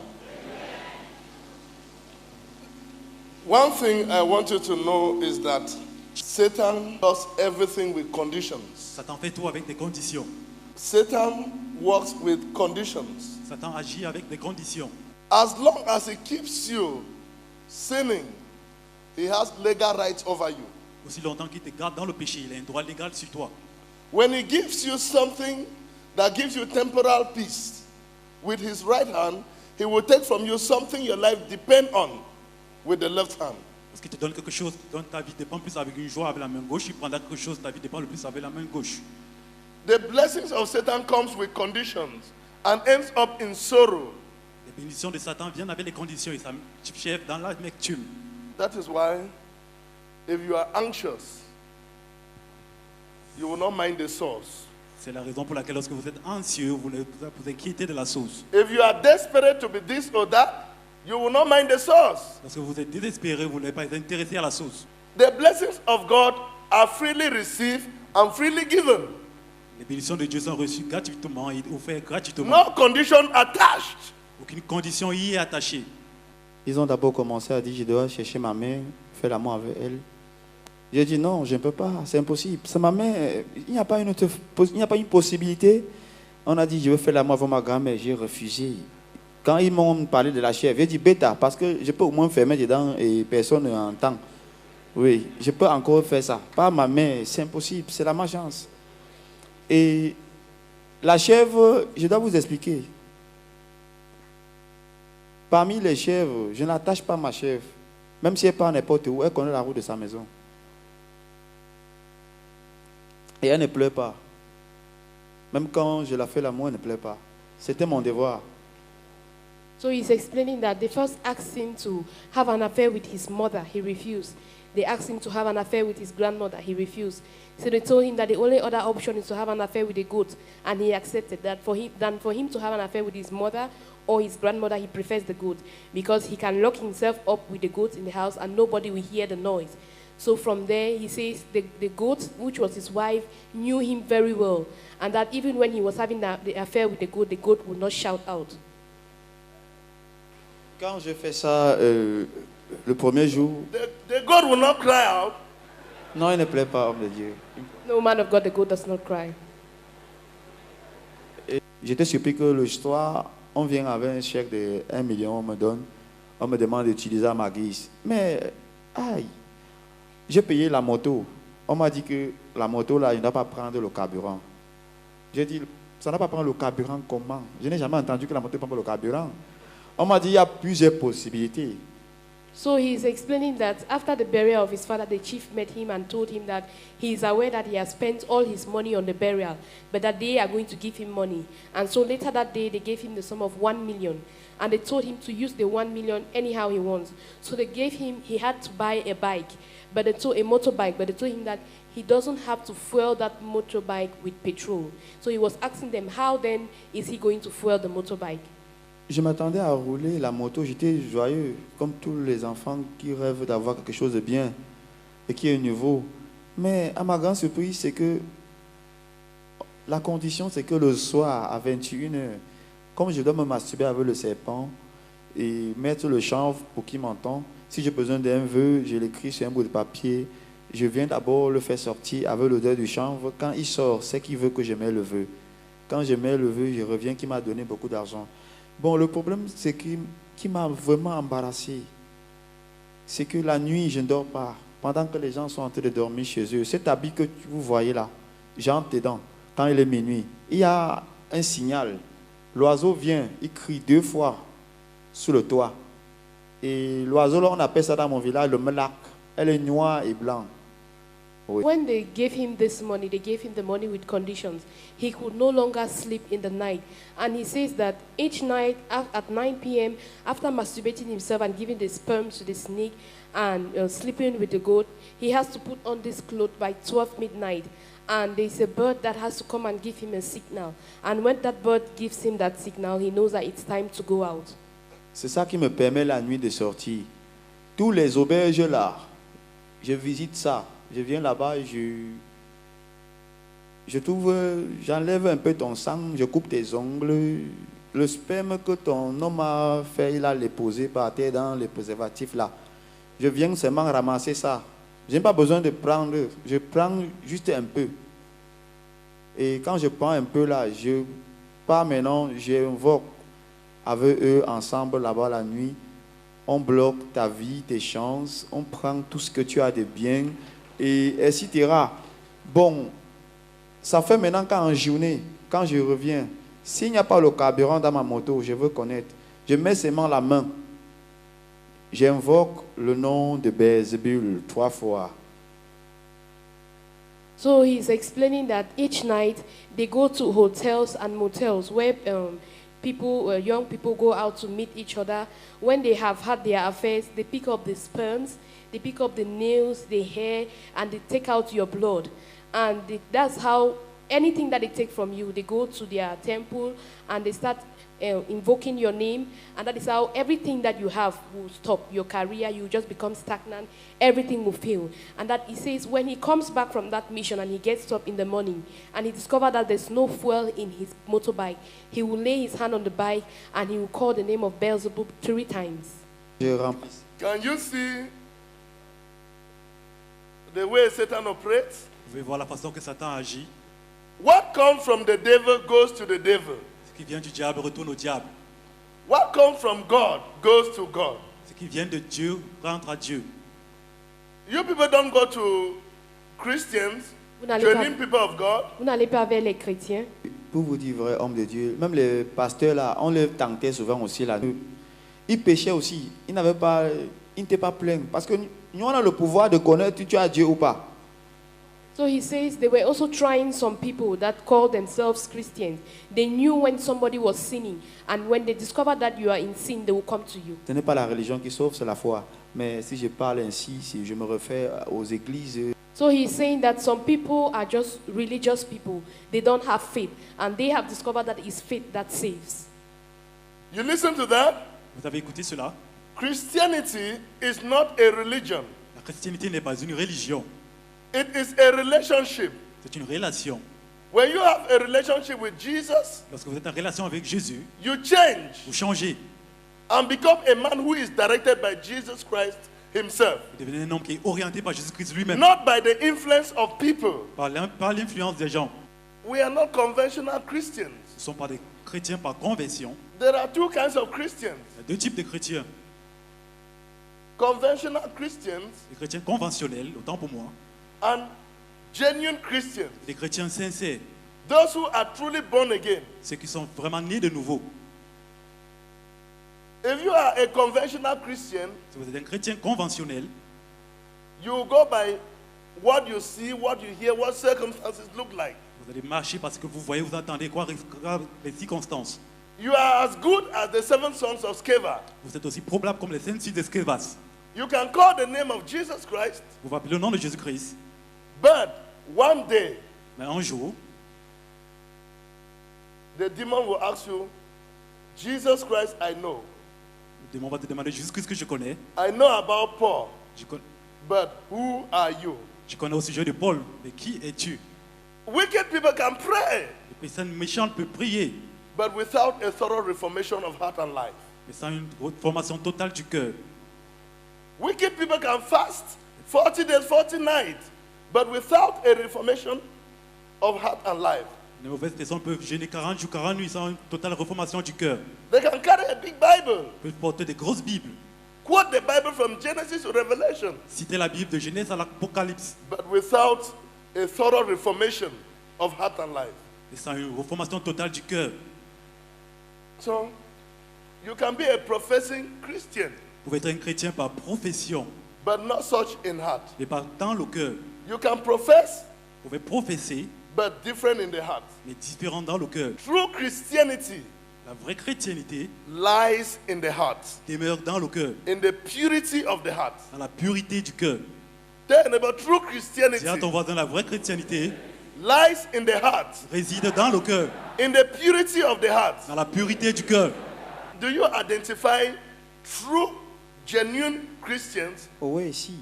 S1: One thing I want you to know is that Satan does everything with conditions.
S4: Satan fait tout avec des conditions.
S1: Satan works with conditions.
S4: Satan agit avec des conditions.
S1: As long as he keeps you sinning, he has legal rights over you.
S4: Aussi longtemps qu'il te garde dans le péché, il a un droit légal sur toi.
S1: When he gives you something that gives you temporal peace with his right hand, he will take from you something your life depends on with the left hand.
S4: Parce qu'il te donne quelque chose dont ta vie dépend plus avec une joie avec la main gauche, il prendra quelque chose ta vie dépend le plus avec la main gauche.
S1: The blessings of Satan comes with conditions and ends up in sorrow.
S4: Les bénédictions de Satan viennent avec les conditions et ça chef dans l'amertume.
S1: That is why if you are anxious, you will not mind the source.
S4: C'est la raison pour laquelle lorsque vous êtes anxieux, vous vous inquiétez de la source.
S1: If you are desperate to be this or that, you will not mind the source.
S4: Lorsque vous êtes désespéré, vous n'êtes pas intéressé à la source.
S1: The blessings of God are freely received and freely given.
S4: Les bénédictions de Dieu sont reçues gratuitement et offertes gratuitement.
S1: No condition attached.
S4: Aucune condition y est attachée.
S9: Ils ont d'abord commencé à dire, je dois chercher ma mère, faire l'amour avec elle. J'ai dit non, je ne peux pas, c'est impossible. C'est ma mère, il n'y a pas une possibilité. On a dit, je veux faire l'amour avec ma grand-mère, j'ai refusé. Quand ils m'ont parlé de la chèvre, j'ai dit bêta, parce que je peux au moins fermer dedans et personne n'entend. Oui, je peux encore faire ça. Pas ma mère, c'est impossible, c'est la malchance. Et la chèvre, je dois vous expliquer. Parmi les chèvres, je n'attache pas ma chèvre. Même si elle part n'importe où, elle connaît la route de sa maison. Et elle ne pleure pas. Même quand je la fais l'amour, elle ne pleure pas. C'était mon devoir.
S6: So he's explaining that they first asked him to have an affair with his mother. He refused. They asked him to have an affair with his grandmother. He refused. So they told him that the only other option is to have an affair with a goat. And he accepted that. For him to have an affair with his mother or his grandmother, he prefers the goat. Because he can lock himself up with the goat in the house and nobody will hear the noise. So from there, he says the goat, which was his wife, knew him very well. And that even when he was having the affair with the goat would not shout out.
S9: Quand je fais ça le premier jour,
S1: the goat will not cry out.
S9: Non, il ne pleure pas, homme de Dieu.
S6: No, man of God, the goat does not cry.
S9: J'étais surpris que le soir, on vient avec un chèque de 1 million, on me donne, on me demande d'utiliser ma guise. Mais, aïe, j'ai payé la moto. On m'a dit que la moto, là, il ne doit pas prendre le carburant. J'ai dit, ça ne va pas prendre le carburant comment? Je n'ai jamais entendu que la moto prend le carburant. On m'a dit, il y a plusieurs possibilités.
S6: So he's explaining that after the burial of his father, the chief met him and told him that he is aware that he has spent all his money on the burial, but that they are going to give him money. And so later that day, they gave him the sum of 1 million. And they told him to use the 1 million anyhow he wants. So they gave him, he had to buy a bike, but they told a motorbike, but they told him that he doesn't have to fuel that motorbike with petrol. So he was asking them, how then is he going to fuel the motorbike?
S9: Je m'attendais à rouler la moto, j'étais joyeux, comme tous les enfants qui rêvent d'avoir quelque chose de bien et qui est nouveau. Mais à ma grande surprise, c'est que la condition, c'est que le soir, à 21h, comme je dois me masturber avec le serpent et mettre le chanvre pour qu'il m'entende, si j'ai besoin d'un vœu, je l'écris sur un bout de papier, je viens d'abord le faire sortir avec l'odeur du chanvre. Quand il sort, c'est qu'il veut que je mette le vœu. Quand je mets le vœu, je reviens qu'il m'a donné beaucoup d'argent. Bon, le problème, c'est qui m'a vraiment embarrassé. C'est que la nuit, je ne dors pas. Pendant que les gens sont en train de dormir chez eux, cet habit que vous voyez là, j'entre dedans. Quand il est minuit, il y a un signal. L'oiseau vient, il crie 2 fois sous le toit. Et l'oiseau, là, on appelle ça dans mon village le melak. Elle est noire et blanche. Oui.
S6: When they gave him this money, they gave him the money with conditions. He could no longer sleep in the night. And he says that each night at 9 p.m., after masturbating himself and giving the sperm to the snake and sleeping with the goat, he has to put on this cloth by 12 midnight. And there's a bird that has to come and give him a signal. And when that bird gives him that signal, he knows that it's time to go out.
S9: C'est ça qui me permet la nuit de sortir. Tous les auberges là, je visite ça. Je viens là-bas, je trouve, j'enlève un peu ton sang, je coupe tes ongles. Le sperme que ton homme a fait, il a les posé par terre dans les préservatifs là. Je viens seulement ramasser ça. Je n'ai pas besoin de prendre, je prends juste un peu. Et quand je prends un peu là, je pars maintenant, j'invoque avec eux ensemble là-bas la nuit. On bloque ta vie, tes chances, on prend tout ce que tu as de bien. Et etc. Bon, ça fait maintenant qu'en journée, quand je reviens, s'il n'y a pas le carburant dans ma moto, je veux connaître, je mets seulement la main. J'invoque le nom de Beelzebul 3 fois.
S6: So he's explaining that each night they go to hotels and motels where young people go out to meet each other. When they have had their affairs, they pick up the sperms, they pick up the nails, the hair, and they take out your blood. And that's how anything that they take from you, they go to their temple and they start invoking your name. And that is how everything that you have will stop. Your career, you just become stagnant. Everything will fail. And that he says when he comes back from that mission and he gets up in the morning and he discovers that there's no fuel in his motorbike, he will lay his hand on the bike and he will call the name of Beelzebub 3 times.
S1: Can you see the way Satan operates?
S4: Vous pouvez voir la façon que Satan agit.
S1: What comes from the devil goes to the devil.
S4: Ce qui vient du diable retourne au diable.
S1: What comes from God goes to God.
S4: Ce qui vient de Dieu rentre à Dieu.
S1: You people don't go to Christians, training people of God.
S6: Vous n'allez pas vers les chrétiens.
S9: Pour vous dire vrai, homme de Dieu, même les pasteurs là, on les tentait souvent aussi là. Ils péchaient aussi. Ils n'étaient pas pleins. Parce que nous on a le pouvoir de connaître si tu as Dieu ou pas.
S6: So he says they were also trying some people that called themselves Christians. They knew when somebody was sinning, and when they discovered that you are in sin, they will come to you.
S9: Ce n'est pas la religion qui sauve, c'est la foi. Mais si je parle ainsi, si je me réfère aux églises.
S6: So he's saying that some people are just religious people. They don't have faith, and they have discovered that it's faith that saves.
S1: You listen to that?
S4: Vous avez écouté cela?
S1: Christianity is not a religion.
S4: La chrétienté n'est pas une religion.
S1: It is a relationship.
S4: C'est une relation.
S1: When you have a relationship with Jesus,
S4: lorsque vous êtes en relation avec Jésus,
S1: you change.
S4: Vous changez.
S1: And become a man who is directed by Jesus Christ himself.
S4: Vous devenez un homme qui est orienté par Jésus-Christ lui-même.
S1: Not by the influence of people.
S4: Par l'influence des gens.
S1: We are not conventional Christians.
S4: Ce ne sont pas des chrétiens par conversion.
S1: There are 2 kinds of Christians.
S4: Il y a 2 types de chrétiens.
S1: Conventional Christians.
S4: Les chrétiens conventionnels, autant pour moi.
S1: And genuine Christians.
S4: Les chrétiens sincères.
S1: Those who are truly born again.
S4: Ceux qui sont vraiment nés de nouveau.
S1: If you are a conventional Christian,
S4: Si vous êtes un chrétien conventionnel,
S1: you go by what you see, what you hear, what circumstances look like.
S4: vous allez marcher parce que vous voyez, vous entendez quoi les circonstances.
S1: You are as good as the 7 sons of Sceva.
S4: Vous êtes aussi probable comme les 5 fils de Scévas.
S1: You can call the name of Jesus Christ,
S4: Vous vous appelez le nom de Jésus-Christ,
S1: but one day
S4: mais un jour,
S1: the demon will ask you, Jesus Christ, I know.
S4: le démon va te demander Jésus-Christ que je connais.
S1: I know about Paul,
S4: Je
S1: but who are you?
S4: connais au sujet de Paul, mais qui es-tu?
S1: Wicked people can pray,
S4: Les personnes méchantes peuvent prier,
S1: but without a thorough reformation of heart and life.
S4: mais sans une formation totale du cœur.
S1: Wicked people can fast 40 days, 40 nights, but without a reformation of heart and life.
S4: Les mauvaises personnes peuvent jeûner 40 jours, 40 nuits sans une totale reformation du cœur.
S1: They can carry a big Bible,
S4: Ils peuvent porter des grosses Bibles,
S1: quote the Bible from Genesis to Revelation,
S4: citer la Bible de Genèse à l'Apocalypse,
S1: but without a thorough reformation of heart and life.
S4: et sans une reformation totale du cœur.
S1: So, you can be a professing Christian,
S4: Vous pouvez être un chrétien par profession,
S1: but not such in heart.
S4: mais pas dans le cœur.
S1: You can profess,
S4: Vous pouvez professer,
S1: but different in the heart.
S4: mais différent dans le cœur.
S1: True Christianity
S4: La vraie chrétienté
S1: lies in the heart,
S4: demeure dans le cœur,
S1: in the purity of the heart.
S4: dans la pureté du cœur.
S1: Then about true
S4: Dis à
S1: Christianity
S4: ton voisin, la vraie chrétienté
S1: lies in the heart,
S4: réside dans le cœur,
S1: in the purity of the heart.
S4: dans la pureté du cœur.
S1: Do you identify true, genuine Christians
S9: Oui, si.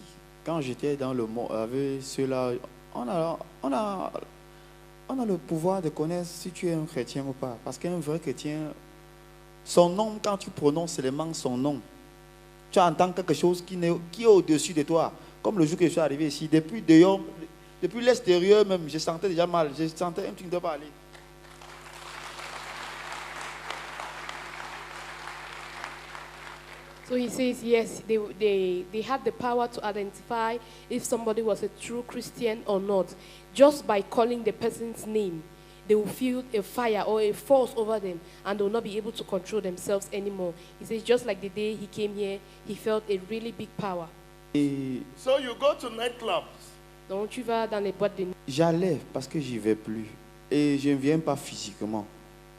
S9: Quand j'étais dans le monde avec ceux-là, on a le pouvoir de connaître si tu es un chrétien ou pas. Parce qu'un vrai chrétien, son nom, quand tu prononces seulement son nom, tu entends quelque chose qui est au-dessus de toi. Comme le jour que je suis arrivé ici, depuis dehors, depuis l'extérieur même, je sentais déjà mal. Je sentais un truc de parler.
S6: So he says, yes, they had the power to identify if somebody was a true Christian or not. Just by calling the person's name, they will feel a fire or a force over them, and they will not be able to control themselves anymore. He says, just like the day he came here, he felt a really big power.
S9: Et
S1: So you go to nightclubs.
S6: Donc tu vas dans les boîtes de nuit.
S9: j'allais parce que j'y vais plus. Et je ne viens pas physiquement.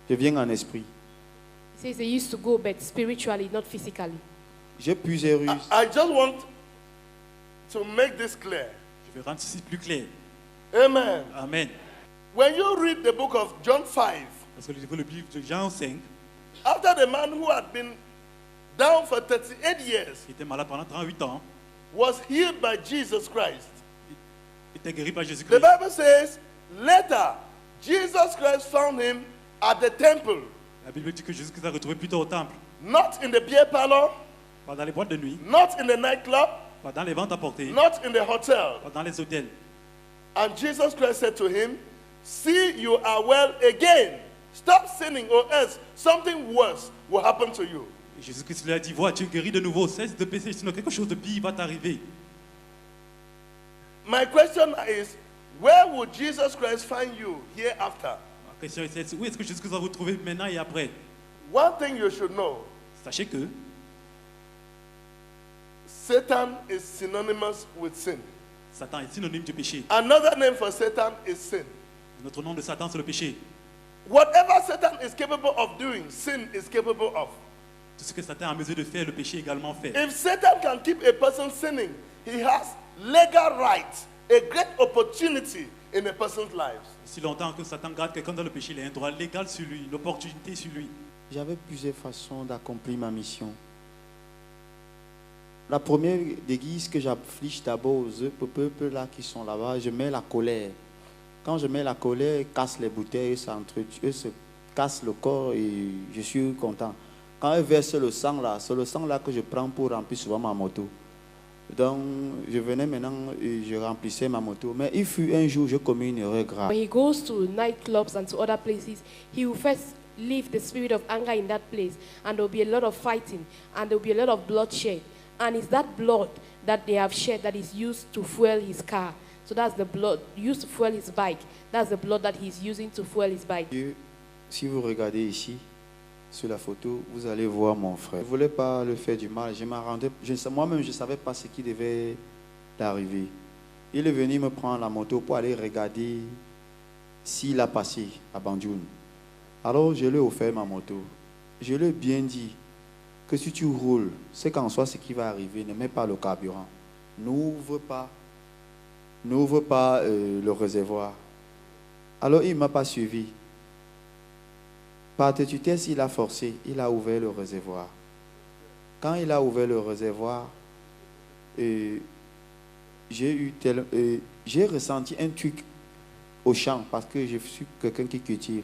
S9: Je viens en esprit.
S6: He says they used to go, but spiritually, not physically.
S9: J'ai plusieurs ruses.
S1: I just want to make this clear.
S4: Je vais rendre ceci plus clair.
S1: Amen.
S4: Amen.
S1: When you read the book of John 5,
S4: Parce que le livre de Jean 5,
S1: after the man who had been down for 38 years
S4: qui était malade pendant 38 ans,
S1: was healed by Jesus Christ,
S4: il était guéri par
S1: the
S4: Jésus-Christ.
S1: Bible says later Jesus Christ found him at the temple,
S4: La Bible dit que Jésus-Christ a retrouvé plus tard au temple,
S1: not in the beer parlor,
S4: pas dans les boîtes de nuit,
S1: not in the nightclub,
S4: pas dans les ventes à porter,
S1: not in the hotel.
S4: pas dans les hôtels.
S1: And Jesus Christ said to him, "See, you are well again. Stop sinning, or else something worse will happen to you."
S4: Et Jésus-Christ lui a dit, vois, tu es guéri de nouveau, cesse de pécher, sinon quelque chose de pire va t'arriver.
S1: My question is, where would Jesus Christ find you hereafter?
S4: La question est celle-ci, où est-ce que Jésus-Christ va vous trouver maintenant et après?
S1: One thing you should know,
S4: Sachez que
S1: Satan is synonymous with sin.
S4: Satan est synonyme du péché.
S1: Another name for Satan is sin.
S4: Notre nom de Satan, c'est le péché.
S1: Whatever Satan is capable of doing, sin is capable of.
S4: Tout ce que Satan a en mesure de faire, le péché également fait.
S1: If Satan can keep a person sinning, he has legal rights, a great opportunity in a person's life.
S4: Si longtemps que Satan garde quelqu'un dans le péché, il a un droit légal sur lui, une opportunité sur lui.
S9: J'avais plusieurs façons d'accomplir ma mission. La première déguise que j'afflige d'abord aux peuples là qui sont là-bas, je mets la colère. Quand je mets la colère, ils cassent les bouteilles, eux se cassent le corps et je suis content. Quand ils versent le sang là, c'est le sang là que je prends pour remplir souvent ma moto. Donc je venais maintenant et je remplissais ma moto. Mais il fut un jour, je commis une erreur grave.
S6: When he goes to nightclubs and to other places, he will first leave the spirit of anger in that place, and there will be a lot of fighting, and there will be a lot of bloodshed. And it's that blood that they have shed that is used to fuel his car. So that's the blood used to fuel his bike. That's the blood that he's using to fuel his bike.
S9: Si vous regardez ici, sur la photo, vous allez voir mon frère. Je ne voulais pas le faire du mal. Moi-même, je ne savais pas ce qui devait arriver. Il est venu me prendre la moto pour aller regarder s'il a passé à Banjul. Alors, je lui ai offert ma moto. Je lui ai bien dit que si tu roules, c'est qu'en soi ce qui va arriver, ne mets pas le carburant. N'ouvre pas le réservoir. Alors, il ne m'a pas suivi. Par têtutesse, il a forcé, il a ouvert le réservoir. Quand il a ouvert le réservoir, j'ai ressenti un truc au champ parce que je suis quelqu'un qui cultive.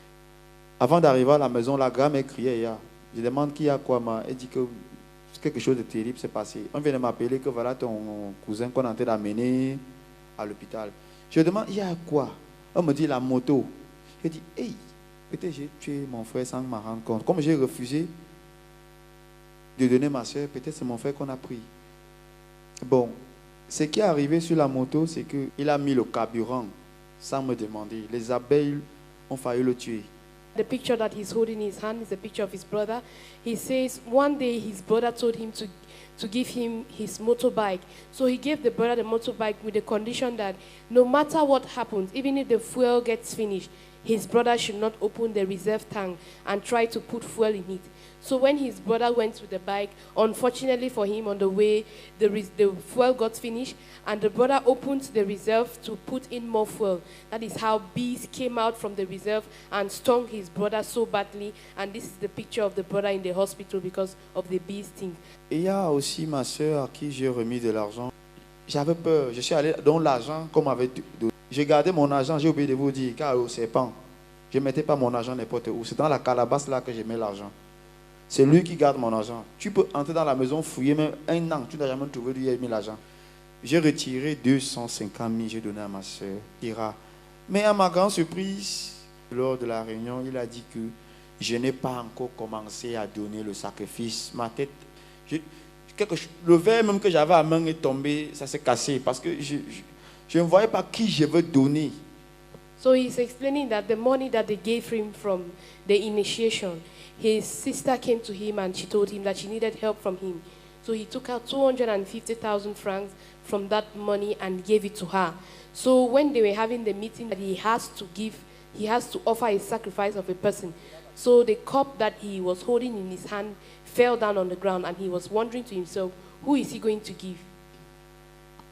S9: Avant d'arriver à la maison, la grand-mère criait. Je demande qui a quoi. Elle dit que quelque chose de terrible s'est passé. On vient de m'appeler que voilà ton cousin qu'on est en train d'amener à l'hôpital. Je demande, il y a quoi? On me dit la moto. Je dis, hey, peut-être j'ai tué mon frère sans m'en rendre compte. Comme j'ai refusé de donner ma soeur, peut-être c'est mon frère qu'on a pris. Bon, ce qui est arrivé sur la moto, c'est qu'il a mis le carburant sans me demander. Les abeilles ont failli le tuer.
S6: The picture that he's holding in his hand is a picture of his brother. He says one day his brother told him to give him his motorbike. So he gave the brother the motorbike with the condition that no matter what happens, even if the fuel gets finished, his brother should not open the reserve tank and try to put fuel in it. So when his brother went with the bike, unfortunately for him on the way, the fuel got finished and the brother opened the reserve to put in more fuel. That is how bees came out from the reserve and stung his brother so badly. And this is the picture of the brother in the hospital because of the bee sting.
S9: Il y a aussi ma soeur à qui j'ai remis de l'argent. J'avais peur. Je suis allé dans l'argent qu'on m'avait donné. J'ai gardé mon argent, j'ai oublié de vous dire, car au serpent, je ne mettais pas mon argent n'importe où. C'est dans la calebasse là que je mets l'argent. C'est lui qui garde mon argent. Tu peux entrer dans la maison, fouiller même un an, tu n'as jamais trouvé où il a mis l'argent. J'ai retiré 250 000, j'ai donné à ma soeur, Ira. Mais à ma grande surprise, lors de la réunion, il a dit que je n'ai pas encore commencé à donner le sacrifice. Ma tête, le verre même que j'avais à main est tombé, ça s'est cassé parce que je ne voyais pas qui je veux donner.
S6: So he's explaining that the money that they gave him from the initiation, his sister came to him and she told him that she needed help from him. So he took out 250,000 francs from that money and gave it to her. So when they were having the meeting that he has to offer a sacrifice of a person. So the cup that he was holding in his hand fell down on the ground and he was wondering to himself, who is he going to give?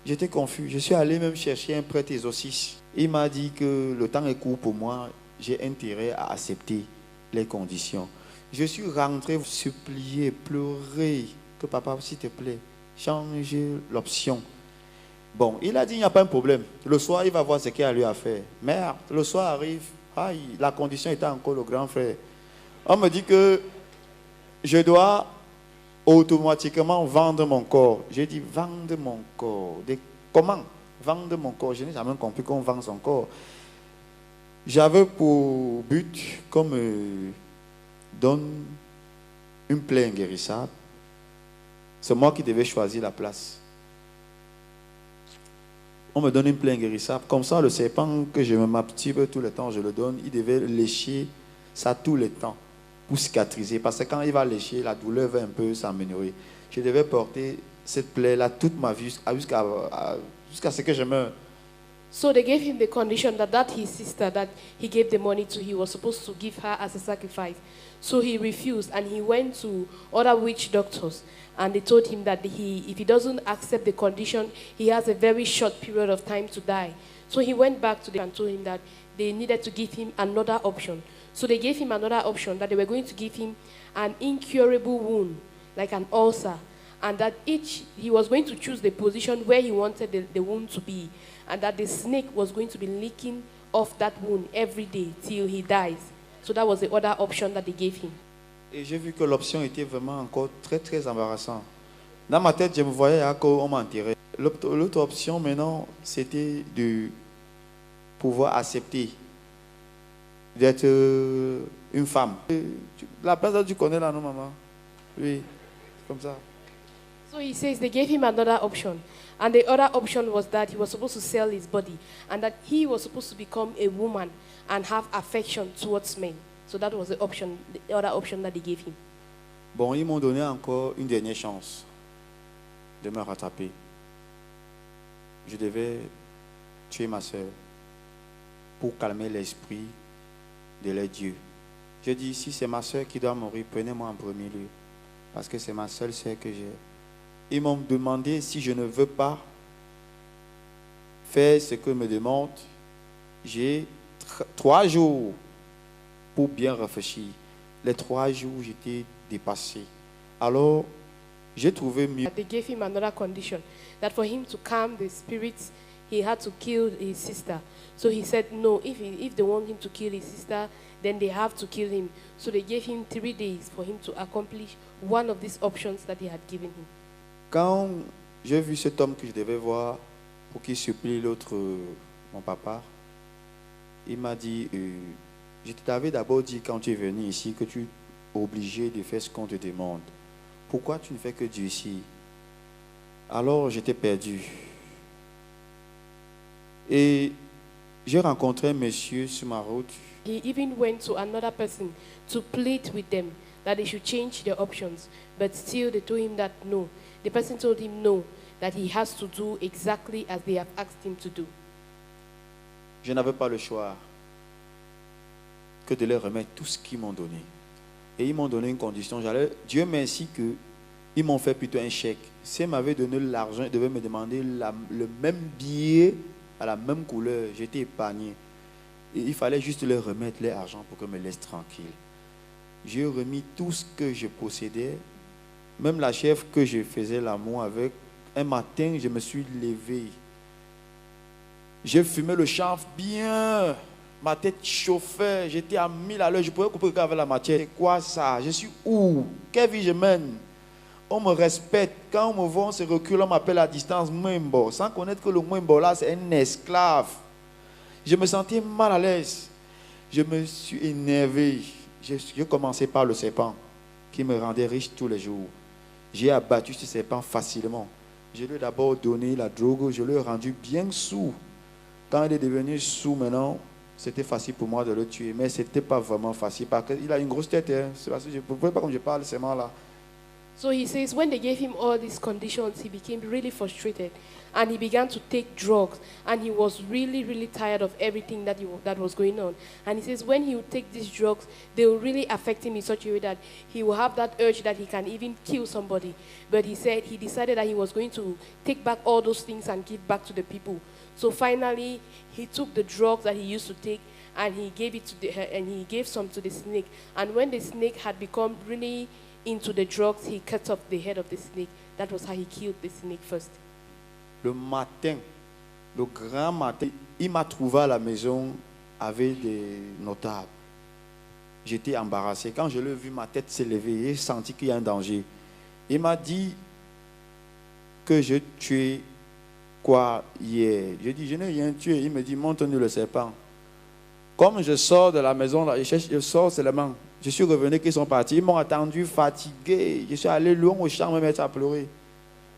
S9: J'étais confus. Je suis allé même chercher un prêtre exorciste. Il m'a dit que le temps est court pour moi. J'ai intérêt à accepter les conditions. Je suis rentré supplier, pleurer que papa, s'il te plaît, change l'option. Bon, il a dit il n'y a pas un problème. Le soir, il va voir ce qu'il y a lui à faire. Merde, le soir arrive. Aïe, la condition était encore le grand frère. On me dit que je dois automatiquement vendre mon corps. J'ai dit vendre mon corps. Comment vendre mon corps? Je n'ai jamais compris qu'on vend son corps. J'avais pour but qu'on me donne une plaie inguérissable. C'est moi qui devais choisir la place. On me donne une plaie inguérissable. Comme ça, le serpent que je m'active tout le temps, je le donne, il devait lécher ça tout le temps pour cicatriser. Parce que quand il va lécher, la douleur va un peu s'améliorer. Je devais porter cette plaie-là toute ma vie jusqu'à ce que je meure.
S6: So they gave him the condition that his sister that he gave the money to, he was supposed to give her as a sacrifice. So he refused and he went to other witch doctors and they told him that if he doesn't accept the condition, he has a very short period of time to die. So he went back to them and told him that they needed to give him another option. So they gave him another option that they were going to give him an incurable wound, like an ulcer, and that he was going to choose the position where he wanted the wound to be, and that the snake was going to be licking off that wound every day till he dies. So that was the other option that they gave him.
S9: Et j'ai vu que l'option était vraiment encore très très embarrassante. Dans ma tête, je me voyais qu'on m'enterrait. L'autre option maintenant, c'était de pouvoir accepter d'être une femme. La place tu connais là, non maman? Oui, comme ça.
S6: So he says they gave him another option. And the other option was that he was supposed to sell his body and that he was supposed to become a woman and have affection towards men. So that was the option, the other option that they gave him.
S9: Bon, ils m'ont donné encore une dernière chance de me rattraper. Je devais tuer ma soeur pour calmer l'esprit de leur Dieu. Je dis, si c'est ma soeur qui doit mourir, prenez-moi en premier lieu. Parce que c'est ma seule soeur que j'ai. Ils m'ont demandé si je ne veux pas faire ce que me demande. J'ai 3 jours pour bien réfléchir. Les 3 jours, j'étais dépassé. Alors, j'ai trouvé mieux.
S6: They gave him another condition, that for him to calm the spirits, he had to kill his sister. So he said, no, if they want him to kill his sister, then they have to kill him. So they gave him 3 days for him to accomplish one of these options that they had given him.
S9: Quand j'ai vu cet homme que je devais voir pour qu'il supplie l'autre, mon papa, il m'a dit, je t'avais d'abord dit quand tu es venu ici que tu es obligé de faire ce qu'on te demande. Pourquoi tu ne fais que Dieu ici? Alors j'étais perdu. Et j'ai rencontré un monsieur sur ma route.
S6: He even went to another person to plead with them that they should change their options. But still they told him that no. The person told him no, that he has to do exactly as they have asked him to do.
S9: Je n'avais pas le choix que de leur remettre tout ce qu'ils m'ont donné. Et ils m'ont donné une condition. Dieu merci qu'ils m'ont fait plutôt un chèque. S'ils m'avaient donné l'argent, ils devaient me demander le même billet à la même couleur. J'étais épargné. Et il fallait juste leur remettre leur argent pour qu'ils me laissent tranquille. J'ai remis tout ce que je possédais, même la chef que je faisais l'amour avec. Un matin, je me suis levé. J'ai fumé le chanvre bien. Ma tête chauffait. J'étais à 1000 à l'heure. Je pouvais couper avec la matière. C'est quoi ça? Je suis où? Quelle vie je mène? On me respecte. Quand on me voit, on se recule. On m'appelle à distance Mwembo. Sans connaître que le Mwembo là, c'est un esclave. Je me sentais mal à l'aise. Je me suis énervé. J'ai commencé par le serpent qui me rendait riche tous les jours. J'ai abattu ce serpent facilement. Je lui ai d'abord donné la drogue. Je lui ai rendu bien sourd. Quand il est devenu sourd maintenant, c'était facile pour moi de le tuer. Mais ce n'était pas vraiment facile parce qu'il a une grosse tête. Hein. C'est parce que je ne pouvais pas comme je parle seulement là.
S6: So he says when they gave him all these conditions, he became really frustrated and he began to take drugs and he was really, really tired of everything that was going on. And he says when he would take these drugs, they will really affect him in such a way that he will have that urge that he can even kill somebody. But he said he decided that he was going to take back all those things and give back to the people. So finally, he took the drugs that he used to take and he gave it to and he gave some to the snake. And when the snake had become really into the drugs, he cut off the head of the snake. That was how he killed the snake first.
S9: Le matin, le grand matin, il m'a trouvé à la maison avec des notables. J'étais embarrassé. Quand je l'ai vu, ma tête s'est levée. J'ai senti qu'il y a un danger. Il m'a dit que je tuais quoi hier. Je dis, je n'ai rien tué. Il me dit, montre-nous le serpent. Comme je sors de la maison, là, je sors seulement. Je suis revenu qu'ils sont partis. Ils m'ont attendu fatigué. Je suis allé loin au champ me mettre à pleurer.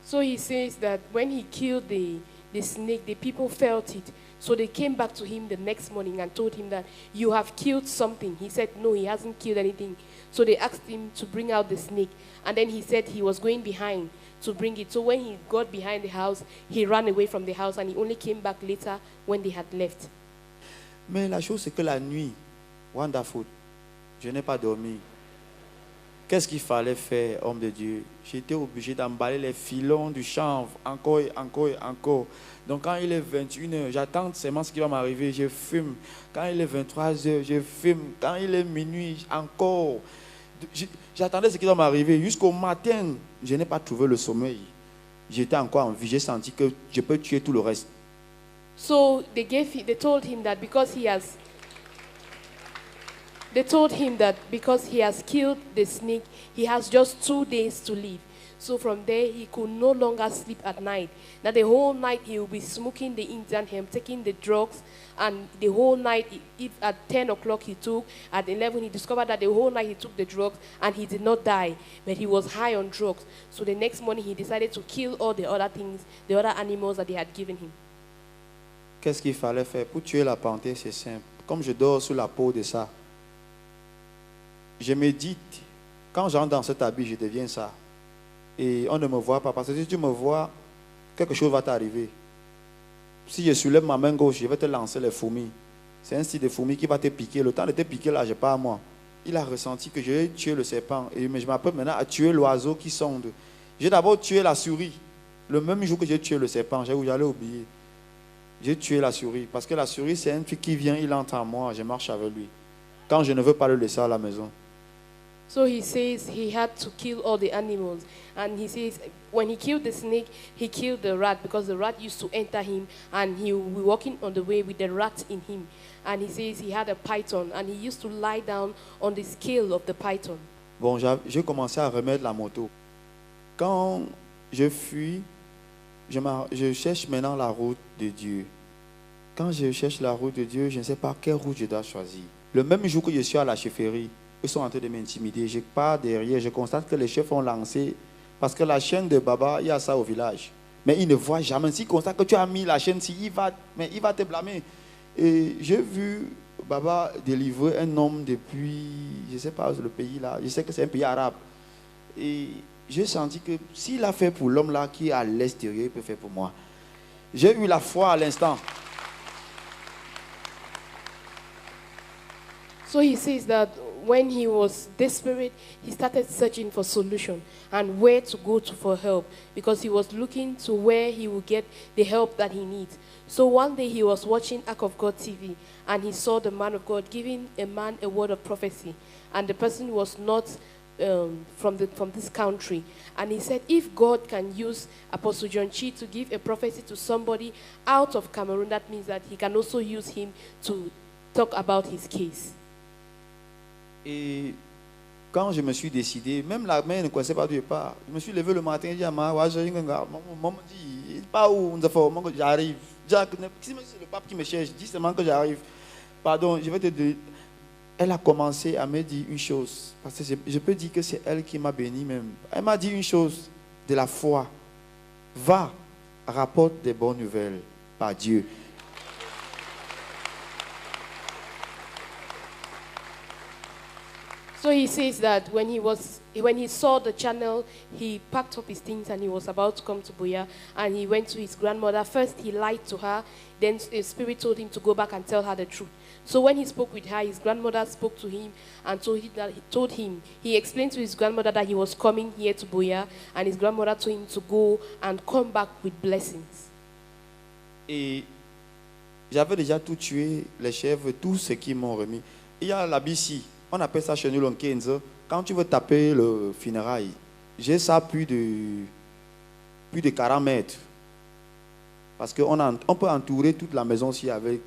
S6: So he says that when he killed the snake, the people felt it. So they came back to him the next morning and told him that you have killed something. He said, no, he hasn't killed anything. So they asked him to bring out the snake. And then he said he was going behind to bring it. So when he got behind the house, he ran away from the house and he only came back later when they had left.
S9: Mais la chose, c'est que la nuit, wonderful, je n'ai pas dormi. Qu'est-ce qu'il fallait faire, homme de Dieu? J'étais obligé d'emballer les filons du chanvre, encore et encore et encore. Donc quand il est 21h, j'attends seulement ce qui va m'arriver, je fume. Quand il est 23h, je fume. Quand il est minuit, encore. J'attendais ce qui va m'arriver. Jusqu'au matin, je n'ai pas trouvé le sommeil. J'étais encore en vie, j'ai senti que je peux tuer tout le reste.
S6: So they told him that because he has killed the snake, he has just 2 days to live. So from there, he could no longer sleep at night. Now the whole night he will be smoking the Indian hemp, taking the drugs, and the whole night, if at 10 o'clock he took, at 11 he discovered that the whole night he took the drugs and he did not die, but he was high on drugs. So the next morning he decided to kill all the other things, the other animals that they had given him.
S9: Qu'est-ce qu'il fallait faire? Pour tuer la panthère, c'est simple. Comme je dors sous la peau de ça, je médite. Quand j'entre dans cet habit, je deviens ça. Et on ne me voit pas. Parce que si tu me vois, quelque chose va t'arriver. Si je soulève ma main gauche, je vais te lancer les fourmis. C'est un style de fourmi qui va te piquer. Le temps de te piquer là, je n'ai pas à moi. Il a ressenti que j'ai tué le serpent. Mais je m'apprête maintenant à tuer l'oiseau qui sonde. J'ai d'abord tué la souris. Le même jour que j'ai tué le serpent, j'allais oublier. J'ai tué la souris. Parce que la souris, c'est un truc qui vient, il entre en moi, je marche avec lui. Quand je ne veux pas le laisser à la maison.
S6: So he says he had to kill all the animals. And he says when he killed the snake, he killed the rat because the rat used to enter him and he would be walking on the way with the rat in him. And he says he had a python and he used to lie down on the scale of the python.
S9: Bon, j'ai commencé à remettre la moto. Quand je fuis, je cherche maintenant la route de Dieu. Quand je cherche la route de Dieu, je ne sais pas quelle route je dois choisir. Le même jour que je suis à la chefferie, ils sont en train de m'intimider. Je pars derrière, je constate que les chefs ont lancé, parce que la chaîne de Baba, il y a ça au village. Mais ils ne voient jamais. S'ils constatent que tu as mis la chaîne, il va te blâmer. Et j'ai vu Baba délivrer un homme depuis, je ne sais pas le pays là, je sais que c'est un pays arabe. Et j'ai senti que s'il a fait pour l'homme là qui est à l'extérieur, il peut faire pour moi. J'ai eu la foi à l'instant.
S6: So he says that when he was desperate, he started searching for solution and where to go to for help because he was looking to where he would get the help that he needs. So one day he was watching Ark of God TV and he saw the man of God giving a man a word of prophecy, and the person was not from this country. And he said, if God can use Apostle John Chi to give a prophecy to somebody out of Cameroon, that means that he can also use him to talk about his case.
S9: Et quand je me suis décidé, même la main ne connaissait pas du départ. Je me suis levé le matin et j'ai dit à maman, maman dit, pas où j'arrive. C'est le pape qui me cherche, dis seulement que j'arrive. Pardon, je vais te dire. Elle a commencé à me dire une chose, parce que je peux dire que c'est elle qui m'a béni même. Elle m'a dit une chose, de la foi. Va, rapporte des bonnes nouvelles par Dieu.
S6: So he says that when he saw the channel, he packed up his things and he was about to come to Buea, and he went to his grandmother. First he lied to her, then the spirit told him to go back and tell her the truth. So when he spoke with her, his grandmother spoke to him and he explained to his grandmother that he was coming here to Buea, and his grandmother told him to go and come back with blessings.
S9: Et j'avais déjà tout tué, les chèvres, tout ce qu'ils m'ont remis. Il y a la BC. On appelle ça chez nous l'onkenzo. Quand tu veux taper le funérail, j'ai ça plus de 40 mètres. Parce qu'on peut entourer toute la maison aussi avec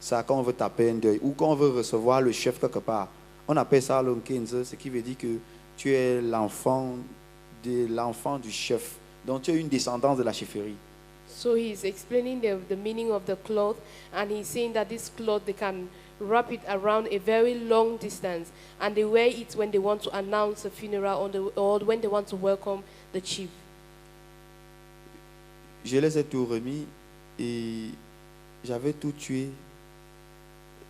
S9: ça quand on veut taper un deuil ou quand on veut recevoir le chef quelque part. On appelle ça l'onkenzo, ce qui veut dire que tu es l'enfant du chef. Donc tu es une descendance de la chefferie.
S6: So he's explaining the meaning of the cloth, and he's saying that this cloth, they can wrap it around a very long distance, and they wear it when they want to announce a funeral or when they want to welcome the chief.
S9: Je les ai tout remis et j'avais tout tué.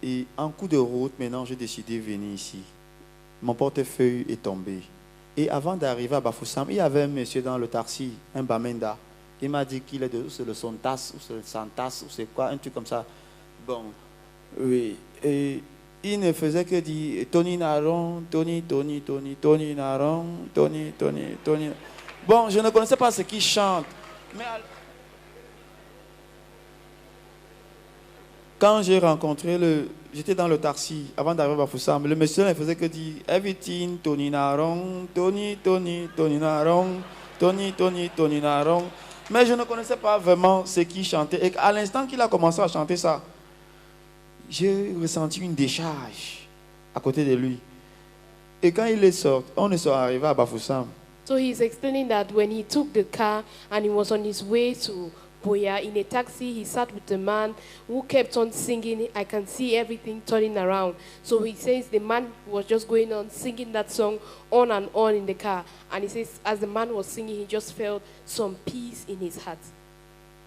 S9: Et en coup de route, maintenant, j'ai décidé de venir ici. Mon portefeuille est tombé. Et avant d'arriver à Bafoussam, il y avait un monsieur dans le taxi, un Bamenda. Il m'a dit qu'il est c'est le Sontas ou c'est le Santas ou c'est quoi, un truc comme ça. Bon, oui. Et il ne faisait que dire Tony Naron, Tony Naron, Tony. Bon, je ne connaissais pas ce qu'il chante. Mais quand j'ai rencontré j'étais dans le taxi avant d'arriver à Bafoussam, le monsieur ne faisait que dire everything, Tony Naron, Tony Naron, Tony Naron. Mais je ne connaissais pas vraiment ce qu'il chantait. Et à l'instant qu'il a commencé à chanter ça, j'ai ressenti une décharge à côté de lui. Et quand il est sorti, on est arrivé à Bafoussam.
S6: So he's explaining that when he took the car and he was on his way to Buea in a taxi, he sat with the man who kept on singing, I can see everything turning around. So he says the man was just going on singing that song on and on in the car. And he says as the man was singing, he just felt some peace in his heart.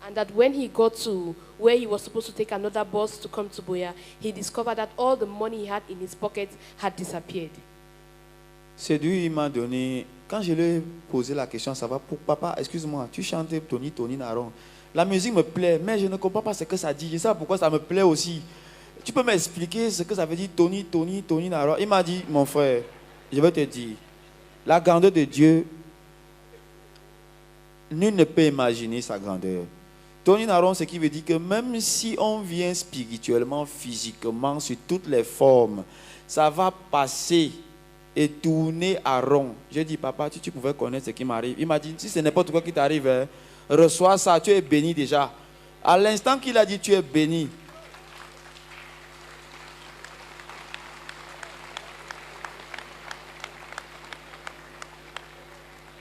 S6: And that when he got to where he was supposed to take another bus to come to Buea, he discovered that all the money he had in his pocket had disappeared.
S9: C'est lui, il m'a donné. Quand je lui ai posé la question, ça va pour papa, excuse-moi, tu chantes Tony, Tony Naron. La musique me plaît, mais je ne comprends pas ce que ça dit. Je sais pas pourquoi ça me plaît aussi. Tu peux m'expliquer ce que ça veut dire Tony, Tony, Tony Naron? Il m'a dit, mon frère, je vais te dire, la grandeur de Dieu, nul ne peut imaginer sa grandeur. Tony Naron, ce qui veut dire que même si on vient spirituellement, physiquement, sur toutes les formes, ça va passer et tourner à rond. J'ai dit, papa, tu pouvais connaître ce qui m'arrive. Il m'a dit, si c'est n'importe quoi qui t'arrive, hein, reçois ça, tu es béni déjà. À l'instant qu'il a dit, tu es béni.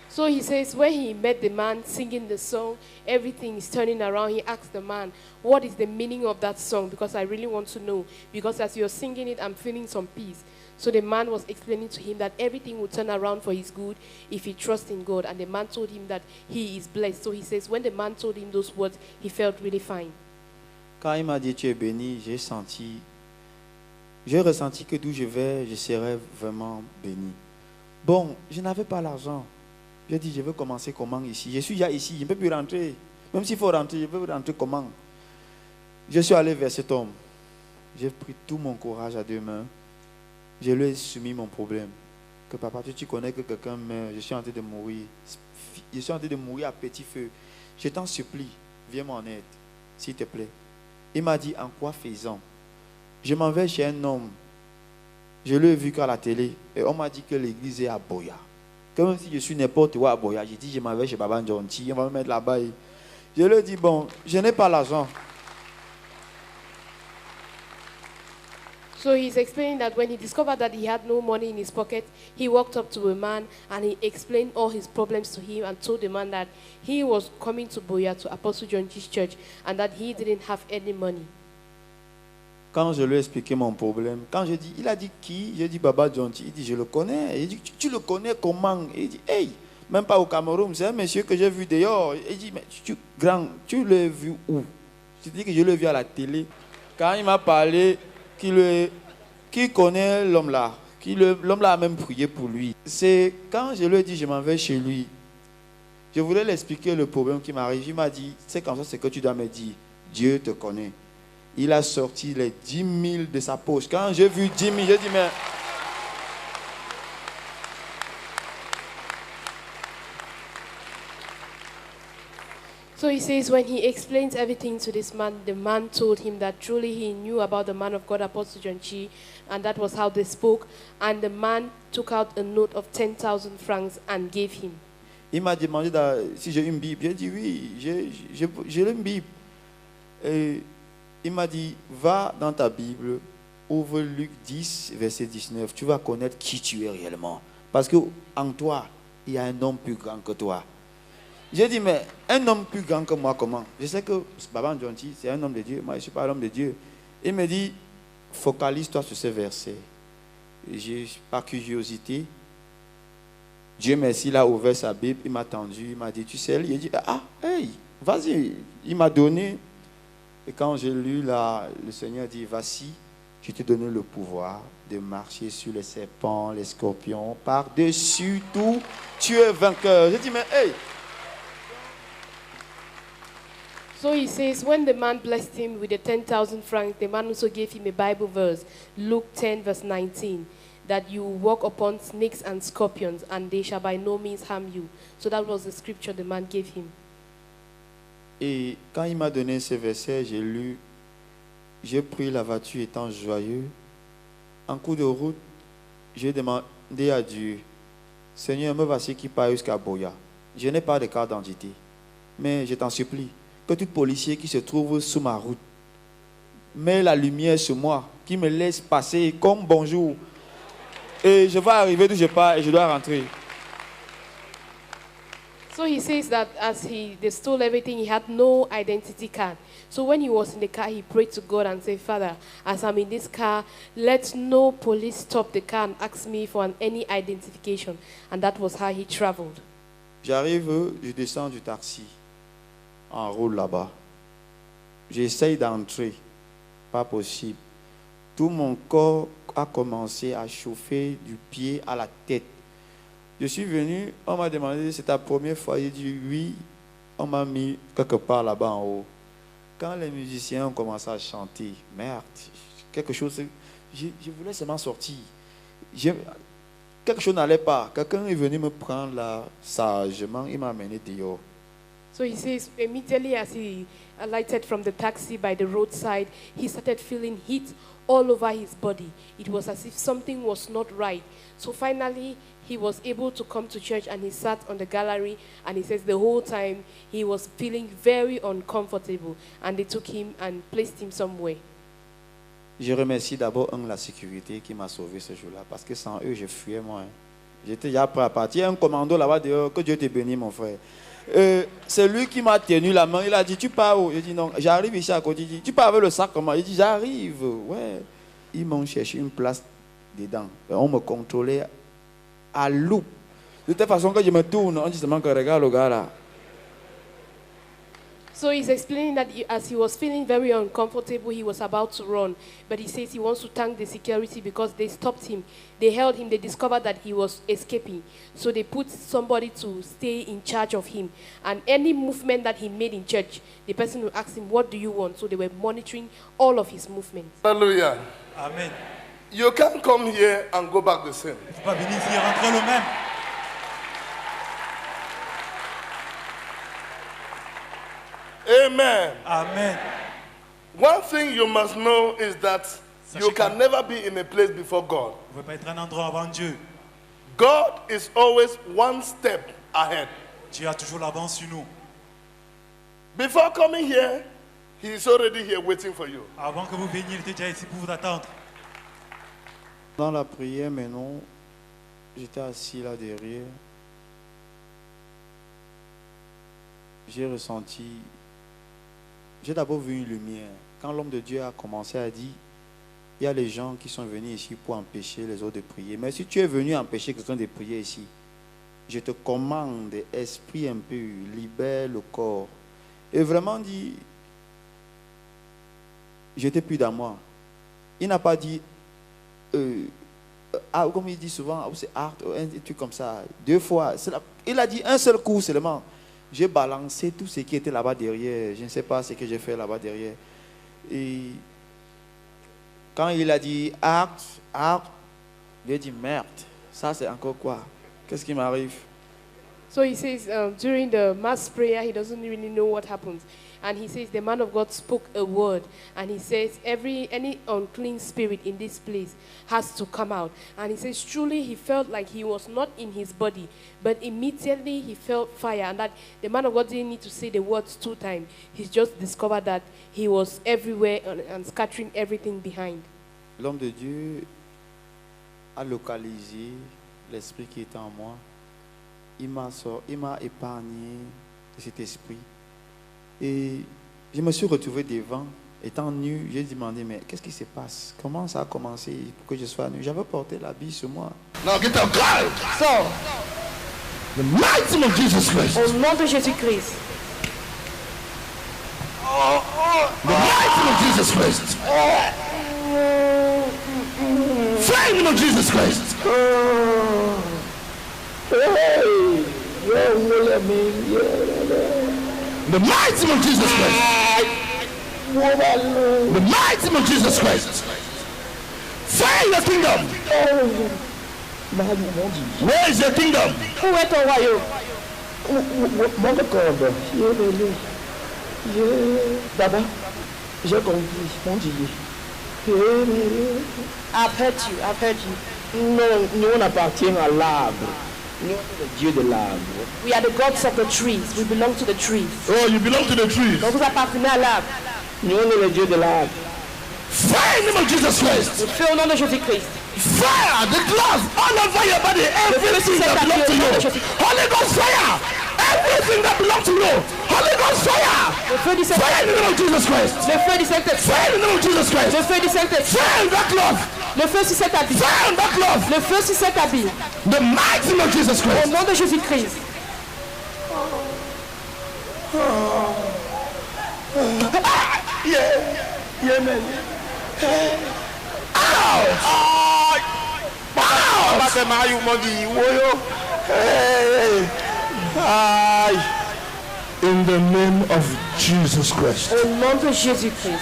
S6: So he says, when he met the man singing the song, everything is turning around. He asked the man, what is the meaning of that song? Because I really want to know. Because as you're singing it, I'm feeling some peace. So the man was explaining to him that everything will turn around for his good if he trusts in God. And the man told him that he is blessed. So he says, when the man told him those words, he felt really fine.
S9: Quand il m'a dit tu es béni, j'ai ressenti que d'où je vais, je serai vraiment béni. Bon, je n'avais pas l'argent. J'ai dit, je veux commencer comment ici? Je suis déjà ici, je ne peux plus rentrer. Même s'il faut rentrer, je veux rentrer comment? Je suis allé vers cet homme. J'ai pris tout mon courage à deux mains. Je lui ai soumis mon problème. Que papa, tu connais que quelqu'un meurt, je suis en train de mourir. Je suis en train de mourir à petit feu. Je t'en supplie, viens m'en aide, s'il te plaît. Il m'a dit, en quoi faisant? Je m'en vais chez un homme. Je l'ai vu qu'à la télé. Et on m'a dit que l'église est à Boya. Comme si je suis n'importe où à Boya. J'ai dit, je m'en vais chez Baba Njonti. On va me mettre là-bas. Je lui ai dit, bon, je n'ai pas l'argent.
S6: So he's explaining that when he discovered that he had no money in his pocket, he walked up to a man and he explained all his problems to him and told the man that he was coming to Boya, to Apostle John G's church, and that he didn't have any money.
S9: Quand je lui ai expliqué mon problème, quand je dis, il a dit qui? J'ai dit Baba Jonti. Il dit, je le connais. Il dit, tu le connais comment? Il dit, hey, même pas au Cameroun, c'est un monsieur que j'ai vu dehors. Il dit, mais tu l'as vu où? Je dis que je l'ai vu à la télé. Quand il m'a parlé, qui connaît l'homme là? L'homme là a même prié pour lui. C'est quand je lui ai dit, je m'en vais chez lui. Je voulais lui expliquer le problème qui m'arrive. Il m'a dit, c'est comme ça, c'est que tu dois me dire, Dieu te connaît. Il a sorti les 10 000 de sa poche. Quand j'ai vu 10 000, j'ai dit, mais...
S6: So he says when he explains everything to this man, the man told him that truly he knew about the man of God, Apostle John Chi, and that was how they spoke. And the man took out a note of 10,000 francs and gave him.
S9: Il m'a demandé si j'ai une Bible. J'ai dit oui, j'ai une Bible. Et il m'a dit, va dans ta Bible, ouvre Luc 10, verset 19. Tu vas connaître qui tu es réellement. Parce qu'en toi, il y a un homme plus grand que toi. J'ai dit, mais un homme plus grand que moi, comment? Je sais que Baba Njonti, c'est un homme de Dieu. Moi, je ne suis pas un homme de Dieu. Il me dit, focalise-toi sur ces versets. Par curiosité, Dieu merci, il a ouvert sa Bible, il m'a tendu, il m'a dit, tu sais, il a dit, ah, hey, vas-y. Il m'a donné. Et quand j'ai lu là, le Seigneur dit, voici, je t'ai donné le pouvoir de marcher sur les serpents, les scorpions, par-dessus tout, tu es vainqueur. J'ai dit, mais hey!
S6: So he says, when the man blessed him with the 10,000 francs, the man also gave him a Bible verse, Luke 10, verse 19, that you walk upon snakes and scorpions, and they shall by no means harm you. So that was the scripture the man gave him.
S9: Et quand il m'a donné ce verset, j'ai lu, j'ai pris la voiture étant joyeux. En cours de route, j'ai demandé à Dieu, Seigneur, me voici qui part jusqu'à Boya. Je n'ai pas de carte d'identité, mais je t'en supplie, que tout policier qui se trouve sous ma route met la lumière sur moi, qui me laisse passer comme bonjour. Et je vais arriver d'où je pars et je dois rentrer.
S6: So he says that as they stole everything, he had no identity card. So when he was in the car, he prayed to God and said, Father, as I'm in this car, let no police stop the car and ask me for any identification. And that was how he traveled.
S9: J'arrive, je descends du taxi, en roule là-bas. J'essaye d'entrer, pas possible. Tout mon corps a commencé à chauffer du pied à la tête. Je suis venu, on m'a demandé, c'est ta première fois? J'ai dit oui. On m'a mis quelque part là-bas en haut. Quand les musiciens ont commencé à chanter, merde, quelque chose, je voulais seulement sortir. Quelque chose n'allait pas. Quelqu'un est venu me prendre là, sagement, il m'a amené dehors.
S6: So he says, immediately as he alighted from the taxi by the roadside, he started feeling heat all over his body. It was as if something was not right. So finally, he was able to come to church and he sat on the gallery, and he says the whole time he was feeling very uncomfortable, and they took him and placed him somewhere.
S9: Je remercie d'abord la sécurité qui m'a sauvé ce jour-là, parce que sans eux, je fuyais moi. J'étais déjà prêt à partir. Il y a un commando là-bas dehors, que Dieu te bénisse mon frère. C'est lui qui m'a tenu la main. Il a dit, tu pars où? J'ai dit non, j'arrive ici à côté. Il dit, tu pars avec le sac comment? J'ai dit, j'arrive. Ouais. Ils m'ont cherché une place dedans. Et on me contrôlait à loup. De toute façon, quand je me tourne, on dit seulement que regarde le gars là.
S6: So he's explaining that as he was feeling very uncomfortable, he was about to run. But he says he wants to thank the security because they stopped him. They held him. They discovered that he was escaping. So they put somebody to stay in charge of him. And any movement that he made in church, the person will ask him, what do you want? So they were monitoring all of his movements.
S1: Hallelujah.
S4: Amen.
S1: You can't come here and go back the same.
S4: Tu ne peux pas venir ici et rentrer le même.
S1: Amen.
S4: Amen.
S1: One thing you must know is that you can never be in a place before God.
S4: Vous ne pouvez pas être un endroit avant Dieu.
S1: God is always one step ahead.
S4: Dieu a toujours l'avance sur nous.
S1: Before coming here, He is already here waiting for you.
S4: Avant que vous veniez, il était déjà ici pour vous attendre.
S9: Dans la prière, maintenant, j'étais assis là derrière. J'ai ressenti, j'ai d'abord vu une lumière. Quand l'homme de Dieu a commencé à dire, il y a les gens qui sont venus ici pour empêcher les autres de prier. Mais si tu es venu empêcher quelqu'un de prier ici, je te commande, esprit impur, libère le corps. Et vraiment dit, j'étais plus dans moi. Il n'a pas dit, comme il dit souvent, c'est art, un truc comme ça. 2 fois. Il a dit un seul coup seulement. J'ai balancé tout ce qui était là-bas derrière. Je ne sais pas ce que j'ai fait là-bas derrière. Et quand il a dit acte, j'ai dit merde. Ça c'est encore quoi? Qu'est-ce qui m'arrive?
S6: So he says during the mass prayer, he doesn't really know what happens. And he says the man of God spoke a word. And he says any unclean spirit in this place has to come out. And he says truly he felt like he was not in his body. But immediately he felt fire. And that the man of God didn't need to say the words 2 times. He just discovered that he was everywhere and scattering everything behind.
S9: L'homme de Dieu a localisé l'esprit qui était en moi. Il m'a épargné de cet esprit. Et je me suis retrouvé devant, étant nu. J'ai demandé, mais qu'est-ce qui se passe? Comment ça a commencé pour que je sois nu? J'avais porté l'habit sur moi.
S1: Now get up, guys.
S6: So,
S1: The mighty name of Jesus Christ.
S6: au nom de Jésus-Christ.
S1: The mighty name of Jesus Christ. Fire in the name of Jesus Christ. The mighty name of Jesus Christ. The mighty name of Jesus Christ. Fire in the kingdom. Where is your kingdom?
S6: Où est ton royaume?
S10: Baba, j'ai compris, mon Dieu.
S6: I've heard you.
S10: Non, nous on appartient à l'arbre. Nous sommes le Dieu de l'arbre.
S6: We are the gods of the trees. We belong to the trees.
S1: Oh, you belong to the trees.
S6: Donc vous appartenez à l'arbre.
S10: Nous on est le Dieu de l'arbre.
S1: Fire in the name of Jesus Christ.
S6: Le feu au nom de Jésus-Christ.
S1: Fire, the gloves all over your body, everything that belongs to you. Holy Ghost fire, everything that belongs to you. Holy Ghost fire.
S6: Le feu du
S1: Fire
S6: Saint-Esprit.
S1: in the name of Jesus Christ.
S6: Le feu du Saint-Esprit.
S1: Fire in the name of Jesus Christ.
S6: Le feu du Saint-Esprit.
S1: Fire in that glove.
S6: Le feu sur cet habit.
S1: Fire in that glove.
S6: Le feu sur cet habit.
S1: The mighty name of Jesus
S6: Au
S1: Christ.
S6: nom de Jésus-Christ.
S10: Yeah, man.
S1: Out. Out. Hey. Aye. In the name of Jesus Christ.
S6: Au nom de Jésus-Christ.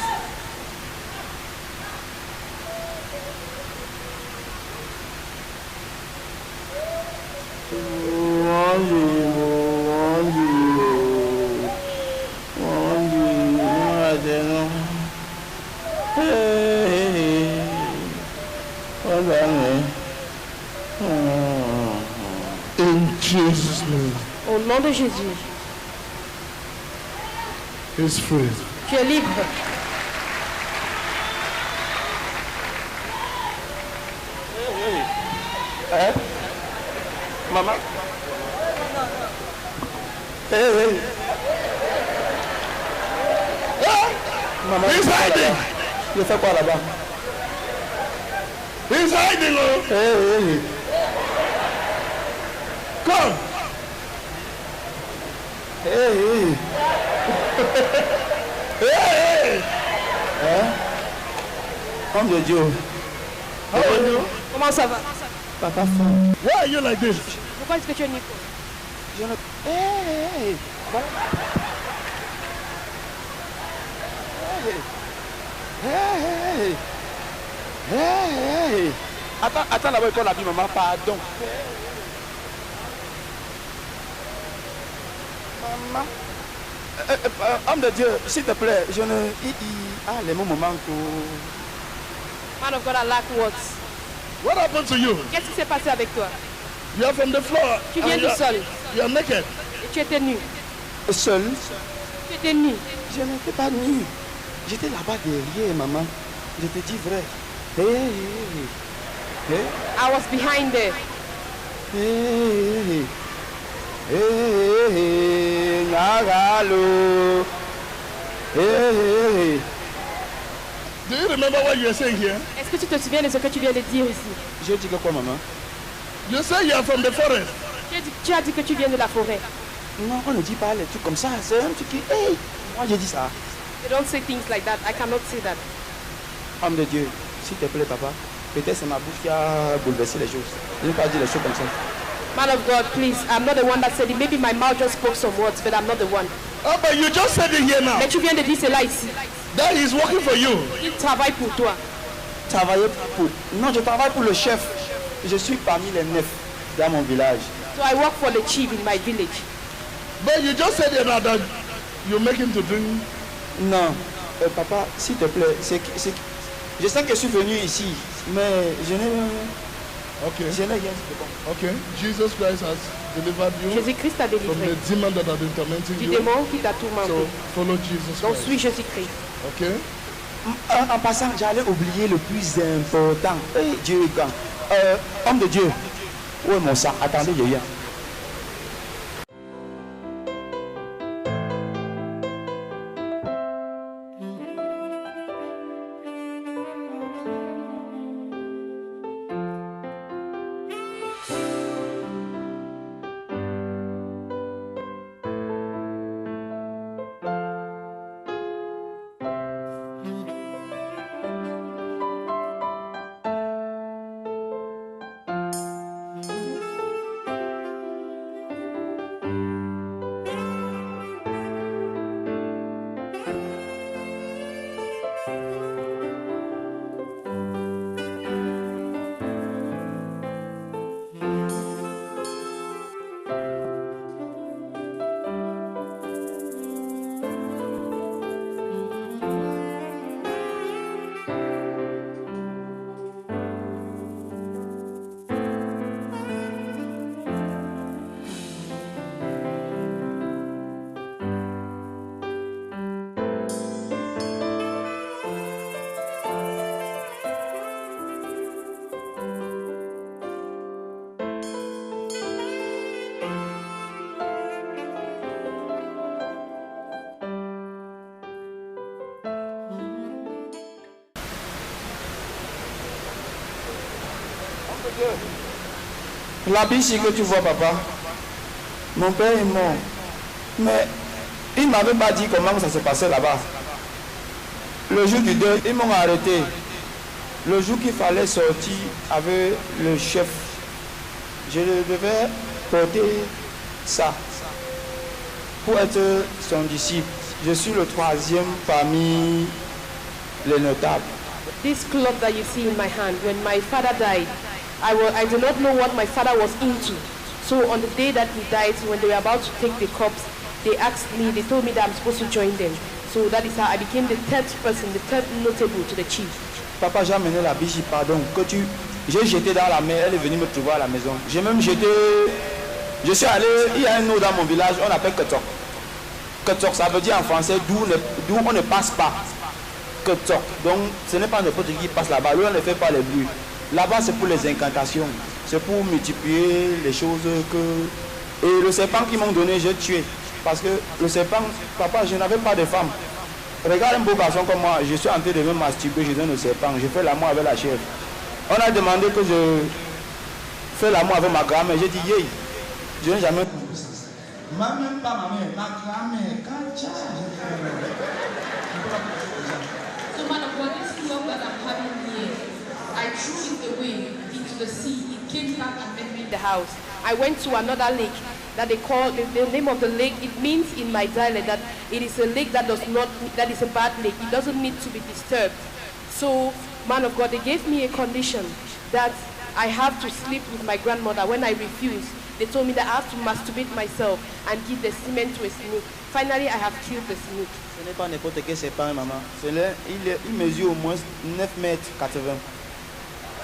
S1: In Jesus' name.
S6: Au nom de Jésus.
S1: He's free.
S6: Tu es libre.
S5: Hein? Maman? Hey. Maman,
S1: He's hiding.
S5: il fait quoi là-bas?
S1: He's hiding. Oh.
S5: Hey.
S1: Come.
S5: Hey.
S1: Hey.
S5: Hein? Homme de Dieu.
S1: How are you?
S6: Comment ça va?
S5: Papa femme.
S1: Why are you like this?
S6: Pourquoi est-ce que tu es Nico?
S5: Je ne... Hey. Voilà. Hey. Attends là-bas, il la vie, maman, pardon. Maman. Homme de Dieu, s'il te plaît, je ne... les mots me manquent.
S6: Man of God, I lack words.
S1: What happened to you?
S6: Qu'est-ce qui s'est passé avec toi?
S1: You are from the floor.
S6: Tu viens
S1: and
S6: du sol.
S1: You are naked.
S6: Et tu étais nu.
S5: Seul?
S6: Tu étais nu.
S5: Je n'étais pas nu. J'étais là-bas derrière, maman. Je te dis vrai. Hey.
S6: I was behind there.
S5: Hey. Nagalo. Hey.
S1: Do you remember what you are saying here?
S6: Est-ce que tu te souviens de ce que tu viens de dire ici?
S5: Je dis que quoi, maman?
S1: You say you are from the forest.
S6: Tu as dit que tu viens de la forêt.
S5: Non, on ne dit pas les trucs comme ça. C'est un truc qui... Hey. Moi, j'ai dit ça.
S6: You don't say things like that. I cannot say that.
S5: Homme de Dieu, s'il te plaît, papa. Peut-être c'est ma bouche qui a bouleversé les choses. Je n'ai pas dit les choses comme ça.
S6: Man of God, please. I'm not the one that said it. Maybe my mouth just spoke some words, but I'm not the one.
S1: Oh, but you just said it here now.
S6: Mais tu viens de dire cela ici.
S1: That he's working for you.
S6: Il travaille pour toi.
S5: Travailler pour... Non, je travaille pour le chef. Je suis parmi les 9 dans mon village.
S6: So I work for the chief in my village.
S1: But you just said it now that you make him to drink.
S5: Non, papa, s'il te plaît, je sais que je suis venu ici, mais je n'ai rien dit de bon.
S1: Okay, Jesus Christ has delivered you
S6: Jésus-Christ t'a
S1: from
S6: délivré
S1: the demon that has been tormenting
S6: du
S1: you.
S6: démon qui t'a tourmenté.
S1: So follow Jesus
S6: Donc
S1: Christ.
S6: suis Jésus-Christ.
S1: Okay.
S5: En passant, j'allais oublier le plus important. Dieu est grand. Homme de Dieu. Où est mon sang? Attendez, je viens. La biche que tu vois, papa, mon père est mort. Mais il ne m'avait pas dit comment ça se passait là-bas. Le jour du deuil, ils m'ont arrêté. Le jour qu'il fallait sortir avec le chef, je devais porté ça pour être son disciple. Je suis le troisième parmi les notables.
S6: This cloth that you see in my hand, when my father died, I do not know what my father was into. So on the day that he died, when they were about to take the corpse, they told me that I'm supposed to join them. So that is how I became the third person, the third notable to the chief.
S5: Papa, j'ai amené la biche, pardon, j'ai jeté dans la mer, elle est venue me trouver à la maison. J'ai même jeté, je suis allé, il y a un eau dans mon village, on appelle Ketok. Ketok, ça veut dire en français d'où on ne passe pas. Ketok. Donc ce n'est pas n'importe qui passe là-bas, l'eau ne fait pas les bruits. Là-bas c'est pour les incantations, c'est pour multiplier les choses que... Et le serpent qu'ils m'ont donné, j'ai tué. Parce que le serpent, papa, je n'avais pas de femme. Regarde un beau garçon comme moi, je suis en train de me masturber, je donne le serpent, je fais l'amour avec la chèvre. On a demandé que je fais l'amour avec ma grand-mère, j'ai dit, yé, je n'ai jamais...
S7: Même pas ma mère, ma grand-mère,
S8: So man of God, this love that I'm having here, I threw it away into the sea. It came back and met me in
S6: the house. I went to another lake that they call, the name of the lake, it means in my dialect that it is a lake that that is a bad lake. It doesn't need to be disturbed. So, man of God, they gave me a condition that I have to sleep with my grandmother. When I refused, they told me that I have to masturbate myself and give the semen to a snake. Finally, I have killed the snake.
S5: Ce n'est pas n'importe quel serpent, maman. Il mesure au moins 9 mètres 80.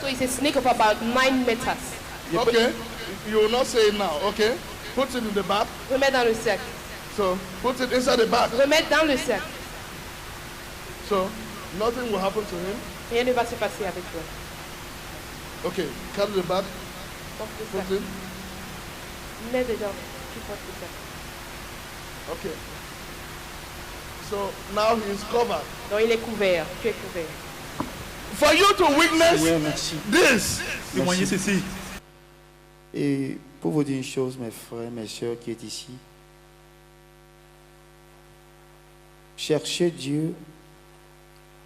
S6: So it's a snake of about 9 meters.
S1: Okay, you will not say it now, okay? Put it in the bag.
S6: Remets dans le cercle.
S1: So, put it inside the bag.
S6: Remets dans le cercle.
S1: So, nothing will happen to him.
S6: Rien ne va se passer avec toi.
S1: Okay, carry the bag. Put it.
S6: Mets dedans. Tu portes le cercle.
S1: Okay. So, now he is covered.
S6: Donc il est couvert. Tu es couvert.
S1: For you to witness
S5: Seigneur, merci.
S1: this.
S4: Témoignez ceci.
S9: Et pour vous dire une chose, mes frères, mes sœurs qui êtes ici, chercher Dieu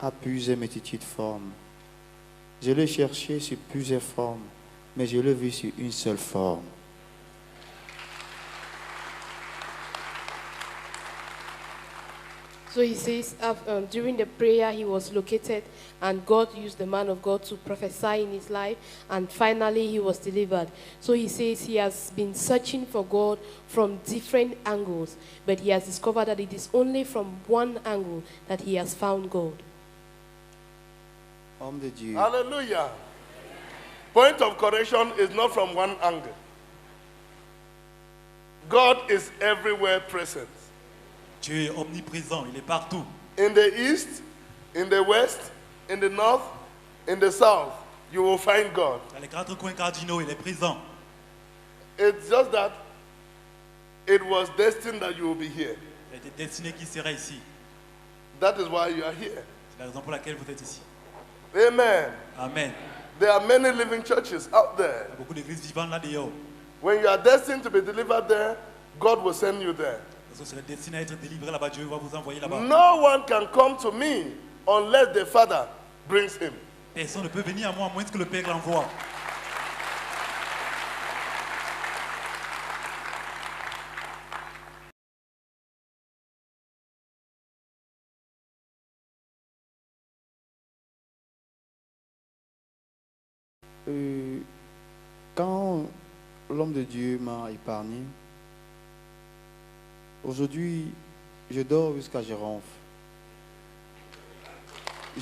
S9: à plusieurs multitudes de formes. Je l'ai cherché sur plusieurs formes, mais je l'ai vu sur une seule forme.
S6: So he says, during the prayer he was located and God used the man of God to prophesy in his life and finally he was delivered. So he says he has been searching for God from different angles, but he has discovered that it is only from one angle that he has found God.
S9: Homme de Dieu.
S1: Hallelujah. Point of correction is not from one angle. God is everywhere present.
S4: Dieu est omniprésent, il est partout.
S1: In the east, in the west, in the north, in the south, you will find God.
S4: Dans les quatre coins cardinaux, il est présent.
S1: It's just that it was destined that you will be here.
S4: Il était destiné qu'il sera ici.
S1: That is why you are here.
S4: C'est la raison pour laquelle vous êtes ici.
S1: Amen.
S4: Amen.
S1: There are many living churches out there.
S4: Il y a beaucoup d'églises vivantes là dehors.
S1: When you are destined to be delivered there, God will send you there.
S4: Parce que c'est destiné à être délivré là-bas, Dieu va vous envoyer là-bas.
S1: No one can come to me unless the Father brings him.
S4: Personne ne peut venir à moi à moins que le Père l'envoie.
S9: Quand l'homme de Dieu m'a épargné, aujourd'hui, je dors jusqu'à je ronfle.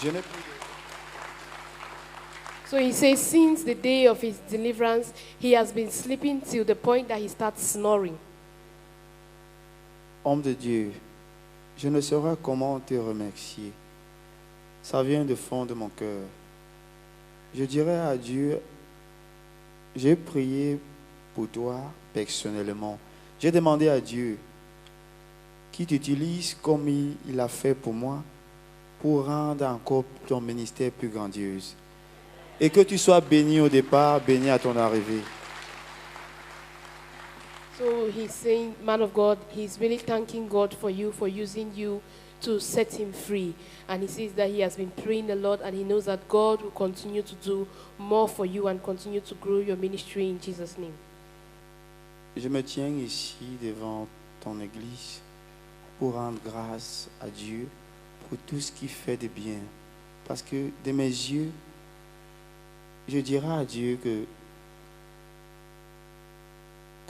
S9: Je n'ai plus de...
S6: So he says since the day of his deliverance, he has been sleeping till the point that he starts snoring.
S9: Homme de Dieu, je ne saurais comment te remercier. Ça vient du fond de mon cœur. Je dirais à Dieu, j'ai prié pour toi personnellement. J'ai demandé à Dieu qu'il t'utilise comme il a fait pour moi pour rendre encore ton ministère plus grandiose. Et que tu sois béni au départ, béni à ton arrivée.
S6: So he's saying, man of God, he's really thanking God for you, for using you to set him free. And he says that he has been praying a lot and he knows that God will continue to do more for you and continue to grow your ministry in Jesus' name.
S9: je me tiens ici devant ton église pour rendre grâce à Dieu pour tout ce qu'il fait de bien. Parce que de mes yeux, je dirai à Dieu que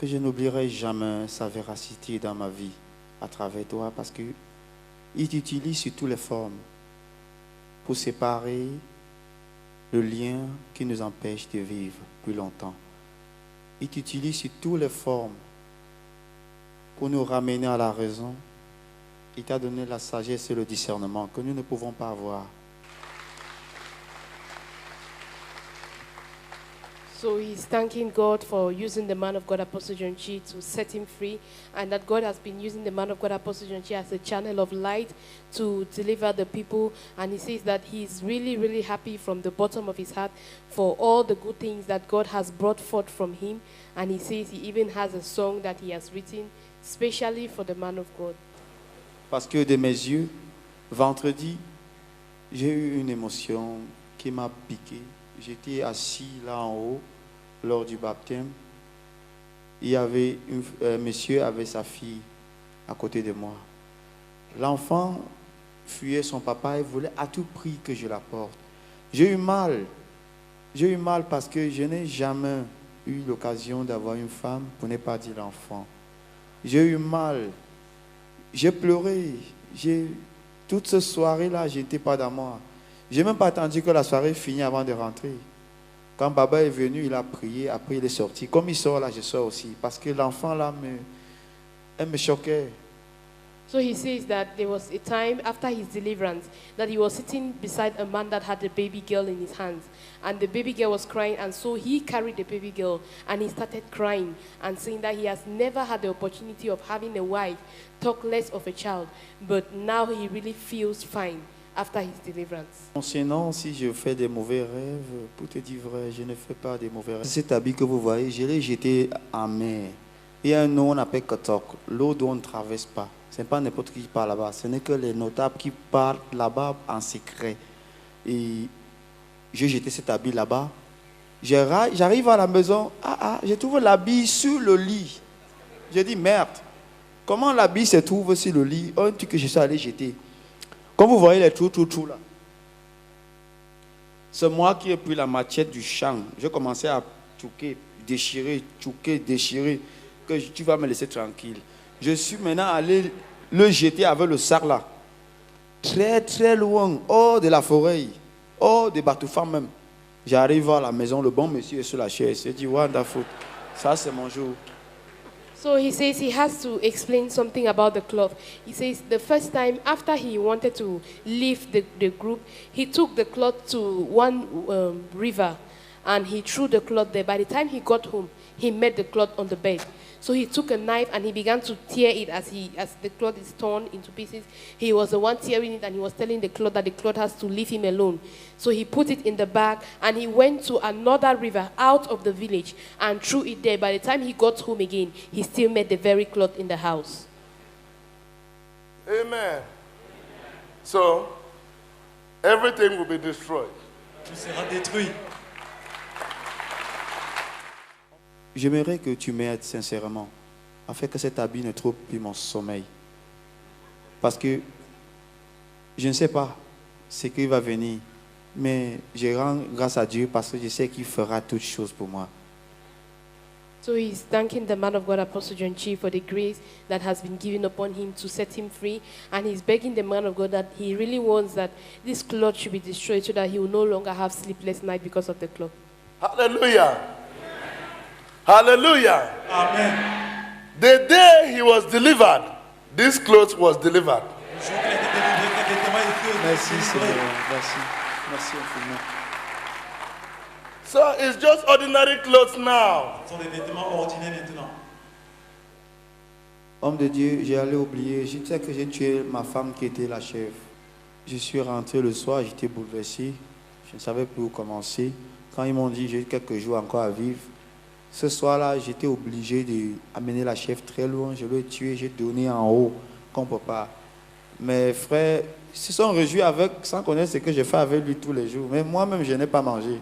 S9: je n'oublierai jamais sa véracité dans ma vie à travers toi, parce que il t'utilise sur toutes les formes pour séparer le lien qui nous empêche de vivre plus longtemps. Il t'utilise sur toutes les formes pour nous ramener à la raison. Il t'a donné la sagesse et le discernement que nous ne pouvons pas avoir.
S6: So he's thanking God for using the man of God, Apostle John Chi, to set him free, and that God has been using the man of God, Apostle John Chi, as a channel of light to deliver the people. And he says that he's really, really happy from the bottom of his heart for all the good things that God has brought forth from him. And he says he even has a song that he has written specially for the man of God.
S9: Parce que de mes yeux, vendredi, j'ai eu une émotion qui m'a piqué. J'étais assis là en haut lors du baptême. Il y avait un monsieur avec sa fille à côté de moi. L'enfant fuyait son papa et voulait à tout prix que je la porte. J'ai eu mal. J'ai eu mal parce que je n'ai jamais eu l'occasion d'avoir une femme, pour ne pas dire l'enfant. J'ai eu mal. J'ai pleuré. Toute cette soirée-là, je n'étais pas dans moi. Je n'ai même pas attendu que la soirée finisse avant de rentrer. Quand Baba est venu, il a prié, après il est sorti. Comme il sort là, je sors aussi. Parce que l'enfant là, elle me choquait.
S6: So he says that there was a time after his deliverance that he was sitting beside a man that had a baby girl in his hands. And the baby girl was crying, and so he carried the baby girl and he started crying and saying that he has never had the opportunity of having a wife, talk less of a child. But now he really feels fine after his deliverance.
S9: Sinon, si je fais des mauvais rêves, pour te dire vrai, je ne fais pas des mauvais rêves. Cet habit que vous voyez, je l'ai jeté en mer. Il y a un nom on appelle Kotok, l'eau dont on ne traverse pas. Ce n'est pas n'importe qui parle là-bas, ce n'est que les notables qui parlent là-bas en secret. Et j'ai jeté cet habit là-bas. J'arrive à la maison, je trouve l'habit sur le lit. Je dis merde, comment l'habit se trouve sur le lit? Un truc que je suis allé jeter. Comme vous voyez les trous là, c'est moi qui ai pris la machette du champ. J'ai commencé à tchouquer, déchirer, que tu vas me laisser tranquille. Je suis maintenant allé le jeter avec le sac là, très très loin, hors de la forêt, hors des bateaux même. J'arrive à la maison, le bon monsieur est sur la chaise. Il dit, wonderful, ça c'est mon jour.
S6: So he says he has to explain something about the cloth. He says the first time after he wanted to leave the group, he took the cloth to one river and he threw the cloth there. By the time he got home, he met the cloth on the bed. So he took a knife and he began to tear it as the cloth is torn into pieces. He was the one tearing it and he was telling the cloth that the cloth has to leave him alone. So he put it in the bag and he went to another river out of the village and threw it there. By the time he got home again, he still met the very cloth in the house.
S1: Amen. So, everything will be destroyed.
S4: Tout sera détruit.
S9: J'aimerais que tu m'aides sincèrement, afin que cet habit ne trouble plus mon sommeil. Parce que je ne sais pas ce qui va venir, mais je rends grâce à Dieu parce que je sais qu'il fera toutes choses pour moi.
S6: So he's thanking the man of God, Apostle John Chi, for the grace that has been given upon him to set him free. And he's begging the man of God that he really wants that this cloth should be destroyed so that he will no longer have sleepless night because of the cloth.
S1: Hallelujah. Hallelujah.
S4: Amen.
S1: The day he was delivered, this cloth was delivered.
S9: Merci Seigneur, merci. Merci infiniment.
S1: So it's just ordinary clothes now.
S4: Ce sont des vêtements ordinaires maintenant.
S9: Homme de Dieu, j'ai allé oublier. Je sais que j'ai tué ma femme qui était la chef. Je suis rentré le soir, j'étais bouleversé. Je ne savais plus où commencer. Quand ils m'ont dit j'ai quelques jours encore à vivre, ce soir-là, j'étais obligé d'amener la chef très loin. Je l'ai tué, j'ai donné en haut, qu'on ne peut pas. Mes frères se sont réjouis avec, sans connaître ce que je fais avec lui tous les jours. Mais moi-même, je n'ai pas mangé.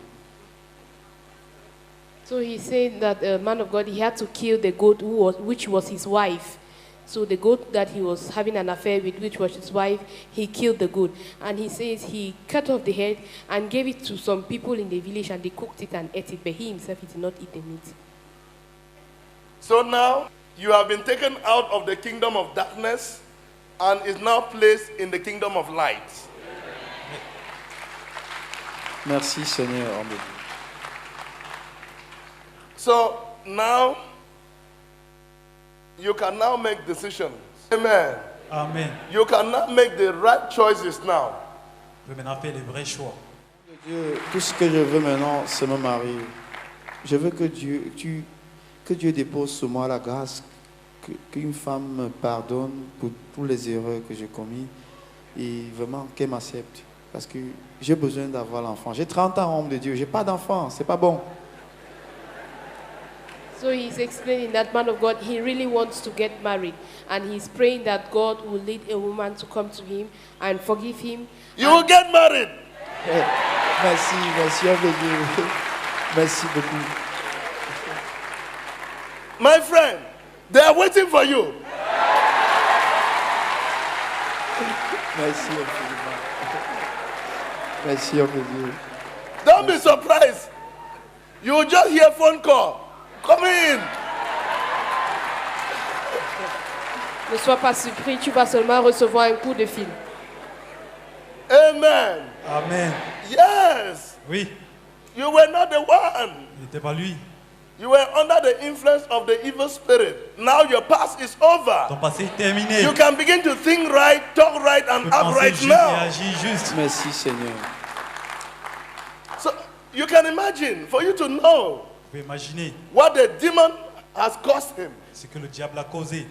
S6: So he said that man of God, he had to kill the goat which was his wife. So the goat that he was having an affair with, which was his wife, he killed the goat. And he says he cut off the head and gave it to some people in the village, and they cooked it and ate it, but he himself he did not eat the meat.
S1: So now you have been taken out of the kingdom of darkness and is now placed in the kingdom of light.
S9: Merci Seigneur, homme de Dieu.
S1: So now you can now make decisions. Amen.
S4: Amen.
S1: You can now make the right choices now.
S4: Vous pouvez maintenant faire les vrais choix.
S9: Dieu, tout ce que je veux maintenant, c'est me marier. Je veux que Dieu dépose sur moi la grâce, qu'une femme me pardonne pour toutes les erreurs que j'ai commises et vraiment qu'elle m'accepte. Parce que j'ai besoin d'avoir l'enfant. J'ai 30 ans, homme de Dieu, j'ai pas d'enfant, c'est pas bon.
S6: So he's explaining that man of God, he really wants to get married. And he's praying that God will lead a woman to come to him and forgive him.
S1: You will get married.
S9: Merci, merci, homme de Dieu. Merci beaucoup.
S1: My friend, they are waiting for you.
S9: Merci, infiniment. Merci, homme de Dieu.
S1: Don't be surprised. You will just hear a phone call. Come in.
S6: Ne sois pas surpris, tu vas seulement recevoir un coup de fil.
S1: Amen.
S4: Amen.
S1: Yes.
S4: Oui.
S1: You were not the one.
S4: Il n'était pas lui.
S1: You were under the influence of the evil spirit. Now your past is over.
S4: Ton passé est terminé.
S1: You can begin to think right, talk right, and act right
S4: juste
S1: now.
S4: et agir juste.
S9: Merci Seigneur.
S1: So you can imagine, for you to know
S4: Vous pouvez imaginer
S1: what the demon has caused him.
S4: ce que le diable a causé.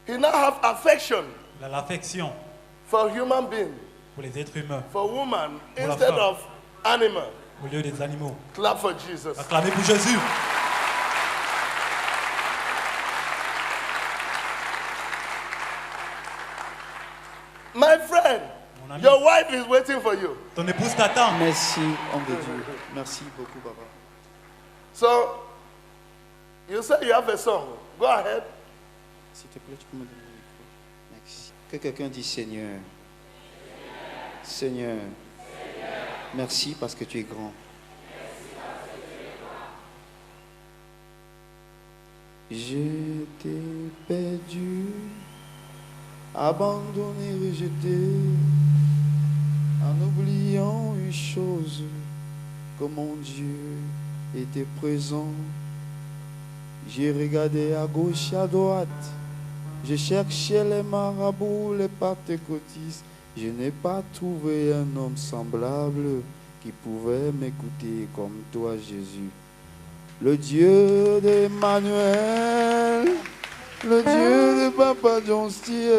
S1: He now have affection
S4: Il a l'affection
S1: for human being,
S4: pour les êtres humains,
S1: for woman,
S4: Pour la
S1: instead
S4: femme.
S1: of animal.
S4: au lieu des animaux.
S1: Clap for Jesus.
S4: Acclamez pour Jésus.
S1: My friend,
S4: Mon ami,
S1: your wife is waiting for you.
S4: ton épouse t'attend.
S9: Merci, homme de Dieu. Merci beaucoup, Papa.
S1: So, you say you have a song. Go ahead.
S9: S'il te plaît, tu peux me donner le micro. Merci. Que quelqu'un dise Seigneur. Seigneur. Merci parce que tu es grand. J'étais perdu, abandonné, rejeté, en oubliant une chose, que mon Dieu était présent. J'ai regardé à gauche et à droite, je cherchais les marabouts, les pentecôtistes. Je n'ai pas trouvé un homme semblable qui pouvait m'écouter comme toi, Jésus. Le Dieu d'Emmanuel, le Dieu de Papa John Stier,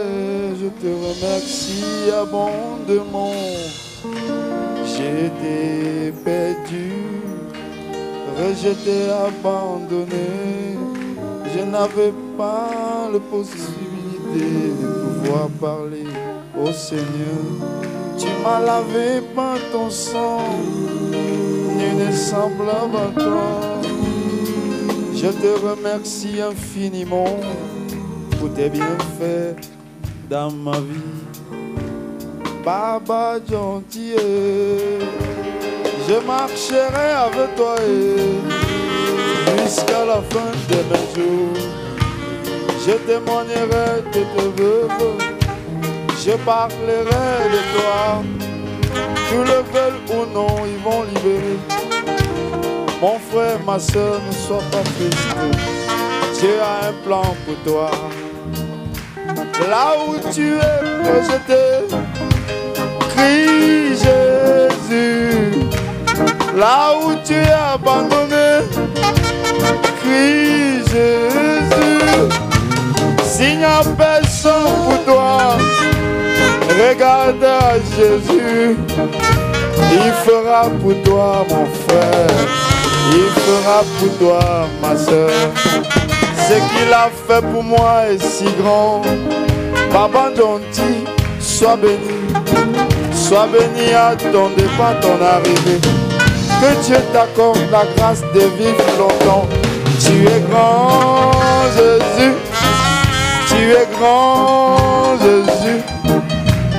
S9: je te remercie abondamment. J'étais perdu, rejeté, abandonné. Je n'avais pas la possibilité de pouvoir parler au Seigneur. Tu m'as lavé par ton sang, nul n'est semblable à toi. Je te remercie infiniment pour tes bienfaits dans ma vie. Papa gentil, je marcherai avec toi jusqu'à la fin de mes jours. Je témoignerai de tes vœux, je parlerai de toi. Tu le veulent ou non, ils vont libérer. Mon frère, ma soeur, ne sois pas triste. Dieu a un plan pour toi. Là où tu es rejeté, crie Jésus. Là où tu es abandonné, crie Jésus. S'il n'y a personne pour toi, regarde à Jésus. Il fera pour toi, mon frère. Il fera pour toi, ma soeur. Ce qu'il a fait pour moi est si grand. Papa gentil, sois béni. Sois béni à ton départ, ton arrivée. Que Dieu t'accorde la grâce de vivre longtemps. Tu es grand, Jésus. Tu es grand, Jésus.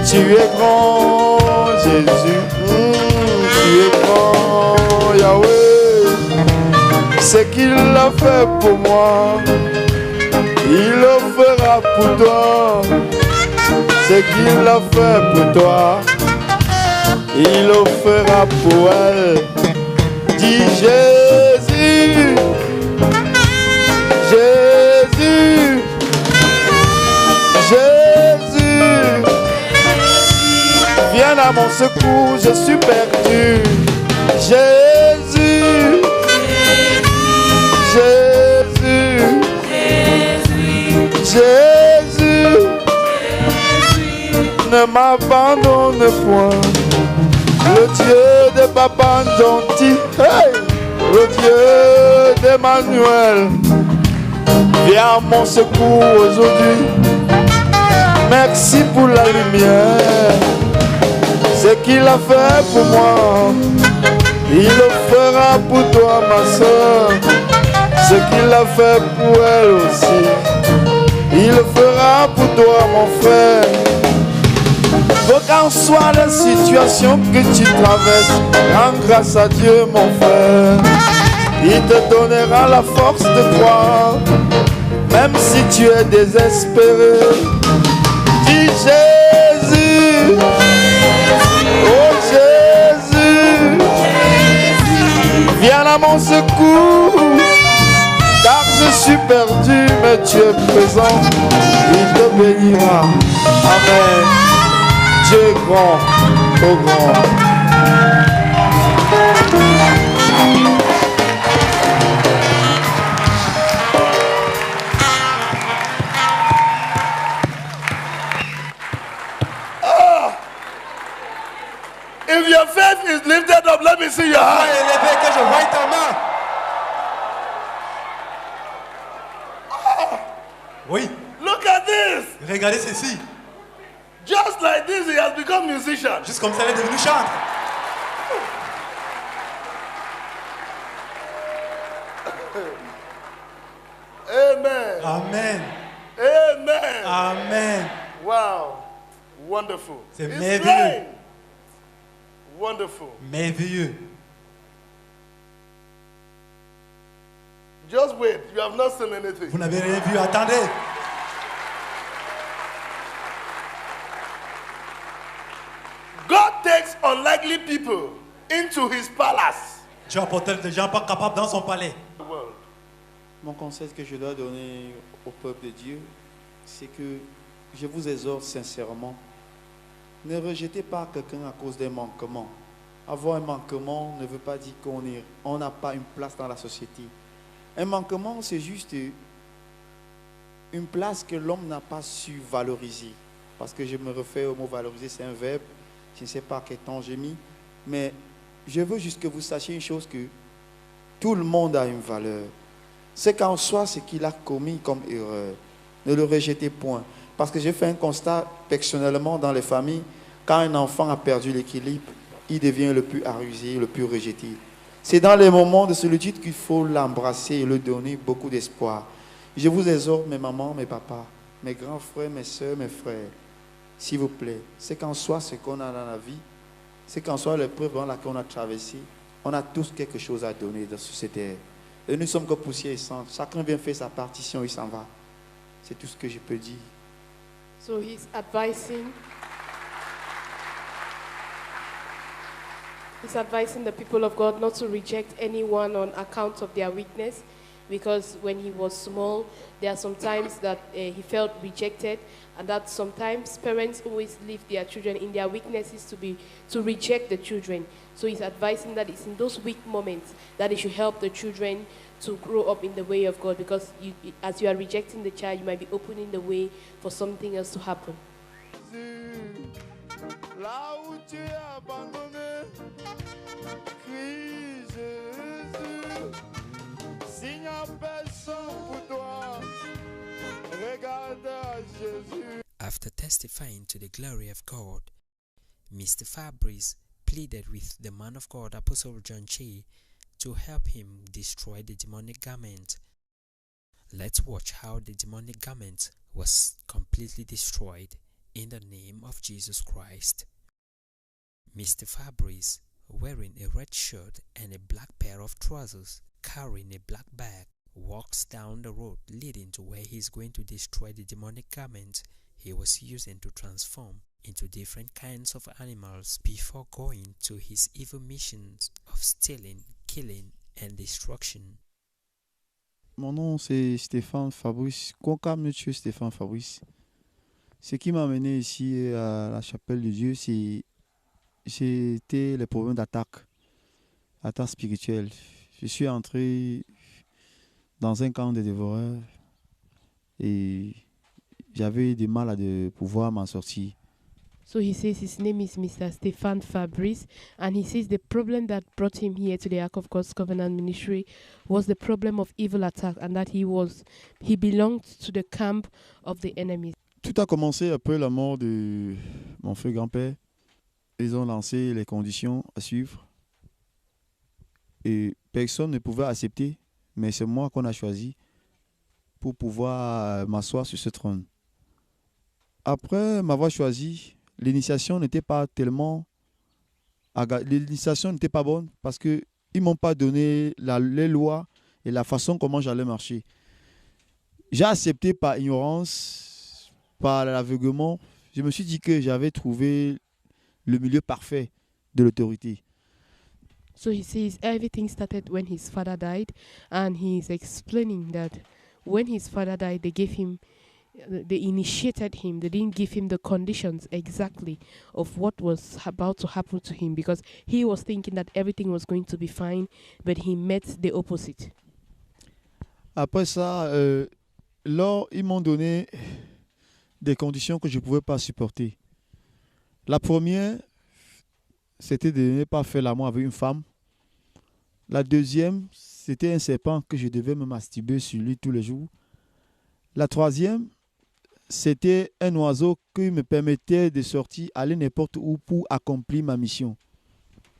S9: Tu es grand, Jésus. Tu es grand, Yahweh. Ce qu'il a fait pour moi, il le fera pour toi. Ce qu'il a fait pour toi, il le fera pour elle. Dis Jésus, Jésus, Jésus, viens à mon secours, je suis perdu. Jésus, Jésus, Jésus, ne m'abandonne point. Le Dieu de Papa gentil, hey, le Dieu d'Emmanuel, viens à mon secours aujourd'hui. Merci pour la lumière. Ce qu'il a fait pour moi, il le fera pour toi, ma soeur. Ce qu'il a fait pour elle aussi, il le fera pour toi, mon frère. Quelle qu'en soit la situation que tu traverses, rends grâce à Dieu, mon frère. Il te donnera la force de croire, même si tu es désespéré. Dis Jésus, oh Jésus, viens à mon secours, car je suis perdu, mais tu es présent. Il te bénira. Amen. Dieu est grand, trop grand.
S1: If your faith is lifted up, let me see your hand.
S11: Que je vois ta main. Oui.
S1: Look at this.
S11: Regardez ceci.
S1: Just like this, he has become musician.
S11: Juste comme ça, il est devenu chanteur.
S1: Amen.
S11: Amen.
S1: Amen.
S11: Amen.
S1: Wow. Wonderful.
S11: C'est
S1: It's
S11: merveilleux.
S1: flying. Wonderful.
S11: Merveilleux.
S1: Just wait. You have not seen anything.
S11: Vous n'avez rien vu. Attendez.
S1: God takes unlikely people into his palace.
S11: Dieu apporte des gens pas capables dans son palais.
S9: Mon conseil que je dois donner au peuple de Dieu, c'est que je vous exhorte sincèrement, ne rejetez pas quelqu'un à cause d'un manquement. Avoir un manquement ne veut pas dire qu'on n'a pas une place dans la société. Un manquement, c'est juste une place que l'homme n'a pas su valoriser. Parce que je me refais au mot valoriser, c'est un verbe. Je ne sais pas quel temps j'ai mis. Mais je veux juste que vous sachiez une chose, que tout le monde a une valeur. C'est qu'en soi, ce qu'il a commis comme erreur, ne le rejetez point. Parce que j'ai fait un constat personnellement dans les familles, quand un enfant a perdu l'équilibre, il devient le plus arrosé, le plus rejeté. C'est dans les moments de solitude qu'il faut l'embrasser et lui donner beaucoup d'espoir. Je vous exhorte, mes mamans, mes papas, mes grands frères, mes soeurs, mes frères, s'il vous plaît, c'est qu'en soi ce qu'on a dans la vie, c'est qu'en soi l'épreuve dans laquelle on a traversé, on a tous quelque chose à donner sur cette terre. Et nous sommes que poussière et cendre. Chacun vient faire sa partition, il s'en va. C'est tout ce que je peux dire.
S6: So he's advising the people of God not to reject anyone on account of their weakness, because when he was small, there are some times that he felt rejected, and that sometimes parents always leave their children in their weaknesses to reject the children. So he's advising that it's in those weak moments that he should help the children to grow up in the way of God, because as you are rejecting the child, you might be opening the way for something else to happen.
S9: Là où tu es abandonné, crie Jésus. S'il n'y a personne pour toi, regarde à Jésus.
S3: After testifying to the glory of God, Mr. Fabrice pleaded with the man of God, Apostle John Chi, to help him destroy the demonic garment. Let's watch how the demonic garment was completely destroyed in the name of Jesus Christ. Mr. Fabrice, wearing a red shirt and a black pair of trousers, carrying a black bag, walks down the road leading to where he is going to destroy the demonic garment he was using to transform into different kinds of animals before going to his evil missions of stealing, killing, and destruction.
S9: Mon nom c'est Stéphane Fabrice, Konka Monsieur Stéphane Fabrice. Ce qui m'a amené ici à la chapelle de Dieu, c'était les problèmes d'attaque spirituelle. Je suis entré dans un camp de dévoreurs et j'avais du mal à pouvoir m'en sortir.
S6: So he says his name is Mr. Stefan Fabrice, and he says the problem that brought him here to the Ark of God's Covenant Ministry was the problem of evil attack, and that he belonged to the camp of the enemy.
S9: Tout a commencé après la mort de mon frère grand-père. Ils ont lancé les conditions à suivre et personne ne pouvait accepter, mais c'est moi qu'on a choisi pour pouvoir m'asseoir sur ce trône. Après m'avoir choisi, l'initiation n'était pas bonne parce qu'ils ne m'ont pas donné les lois et la façon comment j'allais marcher. J'ai accepté par ignorance, par l'aveuglement. Je me suis dit que j'avais trouvé le milieu parfait de l'autorité.
S6: So he says everything started when his father died, and he's explaining that when his father died, they initiated him. They didn't give him the conditions exactly of what was about to happen to him, because he was thinking that everything was going to be fine, but he met the opposite.
S9: Après ça, ils m'ont donné des conditions que je ne pouvais pas supporter. La première, c'était de ne pas faire l'amour avec une femme. La deuxième, c'était un serpent que je devais me masturber sur lui tous les jours. La troisième, c'était un oiseau qui me permettait de sortir, aller n'importe où pour accomplir ma mission.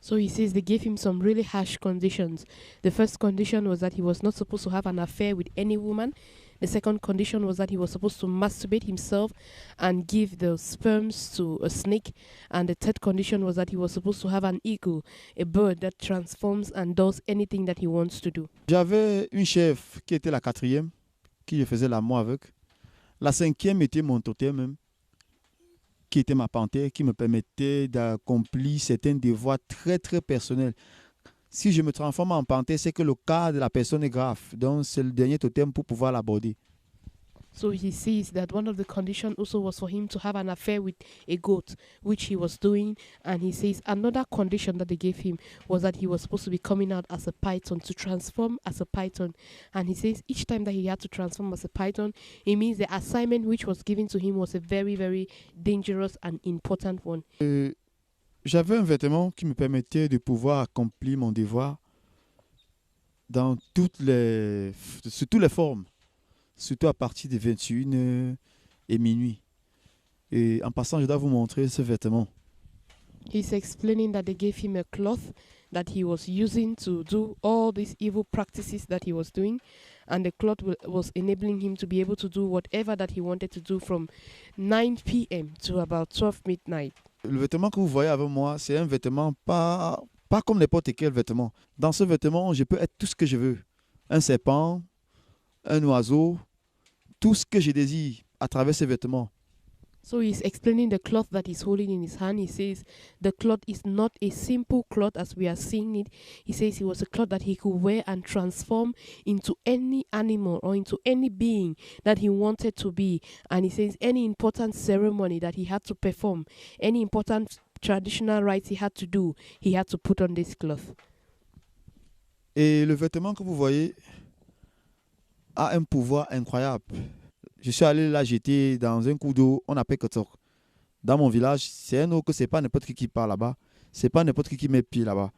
S6: So he says they gave him some really harsh conditions. The first condition was that he was not supposed to have an affair with any woman. The second condition was that he was supposed to masturbate himself and give the sperms to a snake. And the third condition was that he was supposed to have an eagle, a bird that transforms and does anything that he wants to do.
S9: J'avais une chef qui était la quatrième, qui je faisais l'amour avec. La cinquième était mon totem même, qui était ma panthère, qui me permettait d'accomplir certains devoirs très très personnels. Si je me transforme en panthère, c'est que le cas de la personne est grave. Donc, c'est le dernier totem pour pouvoir l'aborder.
S6: So he says that one of the conditions also was for him to have an affair with a goat, which he was doing. And he says another condition that they gave him was that he was supposed to be coming out as a python, to transform as a python. And he says each time that he had to transform as a python, it means the assignment which was given to him was a very, very dangerous and important one.
S9: J'avais un vêtement qui me permettait de pouvoir accomplir mon devoir sous toutes les formes, surtout à partir de 21h et minuit. Et en passant, je dois vous montrer ce vêtement.
S6: He's explaining that they gave him a cloth that he was using to do all these evil practices that he was doing, and the cloth was enabling him to be able to do whatever that he wanted to do from 9 p.m. to about 12 midnight.
S9: Le vêtement que vous voyez avec moi, c'est un vêtement pas comme n'importe quel vêtement. Dans ce vêtement, je peux être tout ce que je veux. Un serpent, un oiseau, tout ce que je désire à travers ce vêtement.
S6: So he's explaining the cloth that he's holding in his hand. He says the cloth is not a simple cloth as we are seeing it. He says it was a cloth that he could wear and transform into any animal or into any being that he wanted to be. And he says any important ceremony that he had to perform, any important traditional rites he had to do, he had to put on this cloth.
S9: Et le vêtement que vous voyez a un pouvoir incroyable. Je suis allé là jeter dans un coup d'eau, on appelle Kotok. Dans mon village, c'est un eau que c'est pas n'importe qui part là-bas. C'est pas n'importe qui met pied là-bas.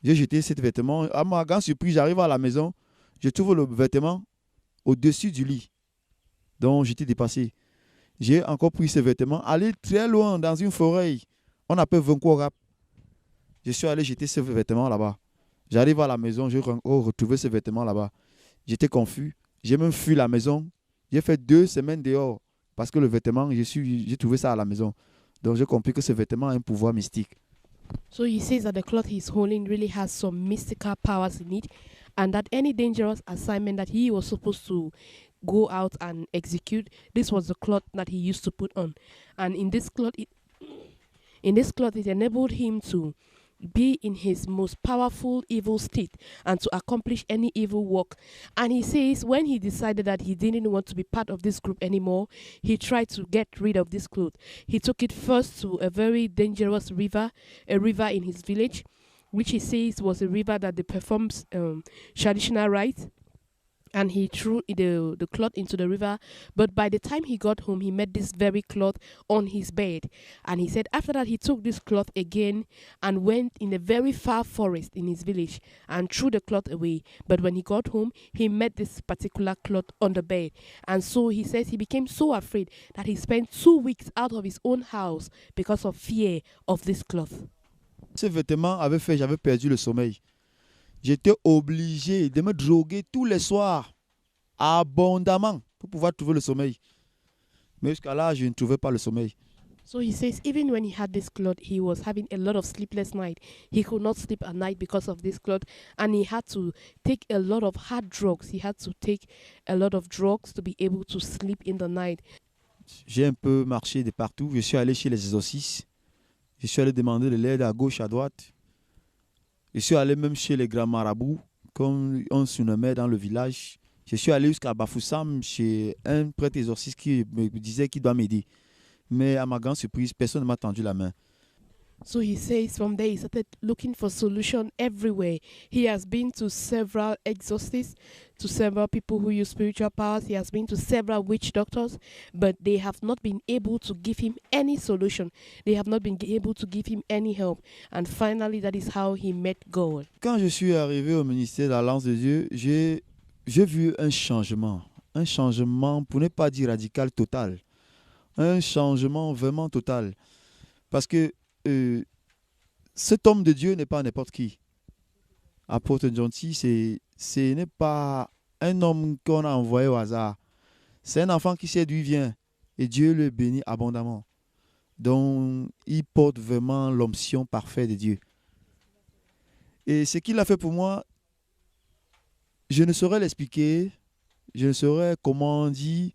S9: J'ai jeté ce vêtement. À ma grande surprise, j'arrive à la maison, je trouve le vêtement au-dessus du lit. Donc j'étais dépassé. J'ai encore pris ce vêtement, allé très loin dans une forêt. On appelle Vankorap. Je suis allé jeter ce vêtement là-bas. J'arrive à la maison, je retrouve ce vêtement là-bas. J'étais confus. J'ai même fui la maison. J'ai fait 2 semaines dehors parce que le vêtement, j'ai trouvé ça à la maison. Donc j'ai compris que ce vêtement a un pouvoir mystique.
S6: So he says that the cloth he's holding really has some mystical powers in it, and that any dangerous assignment that he was supposed to go out and execute, this was the cloth that he used to put on. And in this cloth, it enabled him to be in his most powerful evil state and to accomplish any evil work. And he says when he decided that he didn't want to be part of this group anymore, he tried to get rid of this cloth. He took it first to a very dangerous river, a river in his village, which he says was a river that they performs traditional rites. And he threw the cloth into the river. But by the time he got home, he met this very cloth on his bed. And he said after that, he took this cloth again and went in a very far forest in his village and threw the cloth away. But when he got home, he met this particular cloth on the bed. And so he says he became so afraid that he spent 2 weeks out of his own house because of fear of this cloth.
S9: Ce vêtement avait fait, j'avais perdu le sommeil. J'étais obligé de me droguer tous les soirs, abondamment, pour pouvoir trouver le sommeil. Mais jusqu'à là, je ne trouvais pas le sommeil.
S6: So he says even when he had this cloth, he was having a lot of sleepless nights. He could not sleep at night because of this cloth, and he had to take a lot of hard drugs. He had to take a lot of drugs to be able to sleep in the night.
S9: J'ai un peu marché de partout. Je suis allé chez les exorcistes. Je suis allé demander de l'aide à gauche, à droite. Je suis allé même chez les grands marabouts, comme on se nommait dans le village. Je suis allé jusqu'à Bafoussam, chez un prêtre exorciste qui me disait qu'il doit m'aider. Mais à ma grande surprise, personne ne m'a tendu la main.
S6: So he says from there he started looking for solution everywhere. He has been to several exorcists, to several people who use spiritual powers. He has been to several witch doctors, but they have not been able to give him any solution. They have not been able to give him any help. And finally, that is how he met God.
S9: Quand je suis arrivé au ministère de l'Alliance de Dieu, j'ai vu un changement pour ne pas dire radical, total. Un changement vraiment total. Parce que cet homme de Dieu n'est pas n'importe qui. Apôtre Gentil, ce n'est pas un homme qu'on a envoyé au hasard. C'est un enfant qui sait d'où il vient. Et Dieu le bénit abondamment. Donc, il porte vraiment l'onction parfaite de Dieu. Et ce qu'il a fait pour moi, je ne saurais l'expliquer. Je ne saurais comment dire.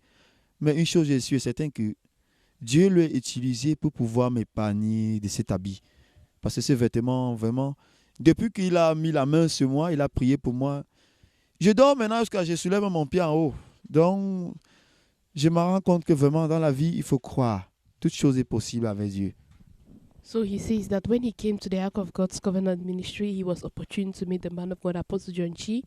S9: Mais une chose, je suis certain que Dieu l'a utilisé pour pouvoir m'épargner de cet habit. Parce que ce vêtement, vraiment, depuis qu'il a mis la main sur moi, il a prié pour moi. Je dors maintenant jusqu'à ce que je soulève mon pied en haut. Donc, je me rends compte que vraiment, dans la vie, il faut croire. Toute chose est possible avec Dieu.
S6: So he says that when he came to the Ark of God's Covenant ministry, he was opportune to meet the man of God, Apostle John Chi,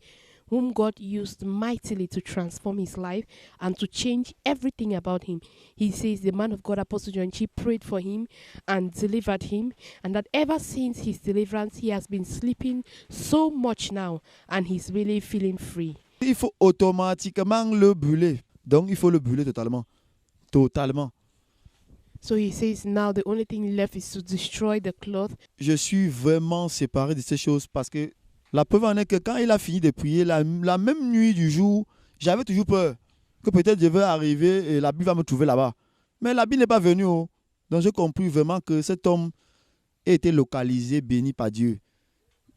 S6: whom God used mightily to transform his life and to change everything about him. He says the man of God, Apostle John Chi, prayed for him and delivered him, and that ever since his deliverance, he has been sleeping so much now, and he's really feeling free.
S9: Il faut automatiquement le brûler. Donc, il faut le brûler totalement. Totalement.
S6: So he says now the only thing left is to destroy the cloth.
S9: Je suis vraiment séparé de ces choses parce que la preuve en est que quand il a fini de prier, la même nuit du jour, j'avais toujours peur que peut-être je vais arriver et l'habit va me trouver là-bas. Mais l'habit n'est pas venu. Oh. Donc j'ai compris vraiment que cet homme a été localisé, béni par Dieu.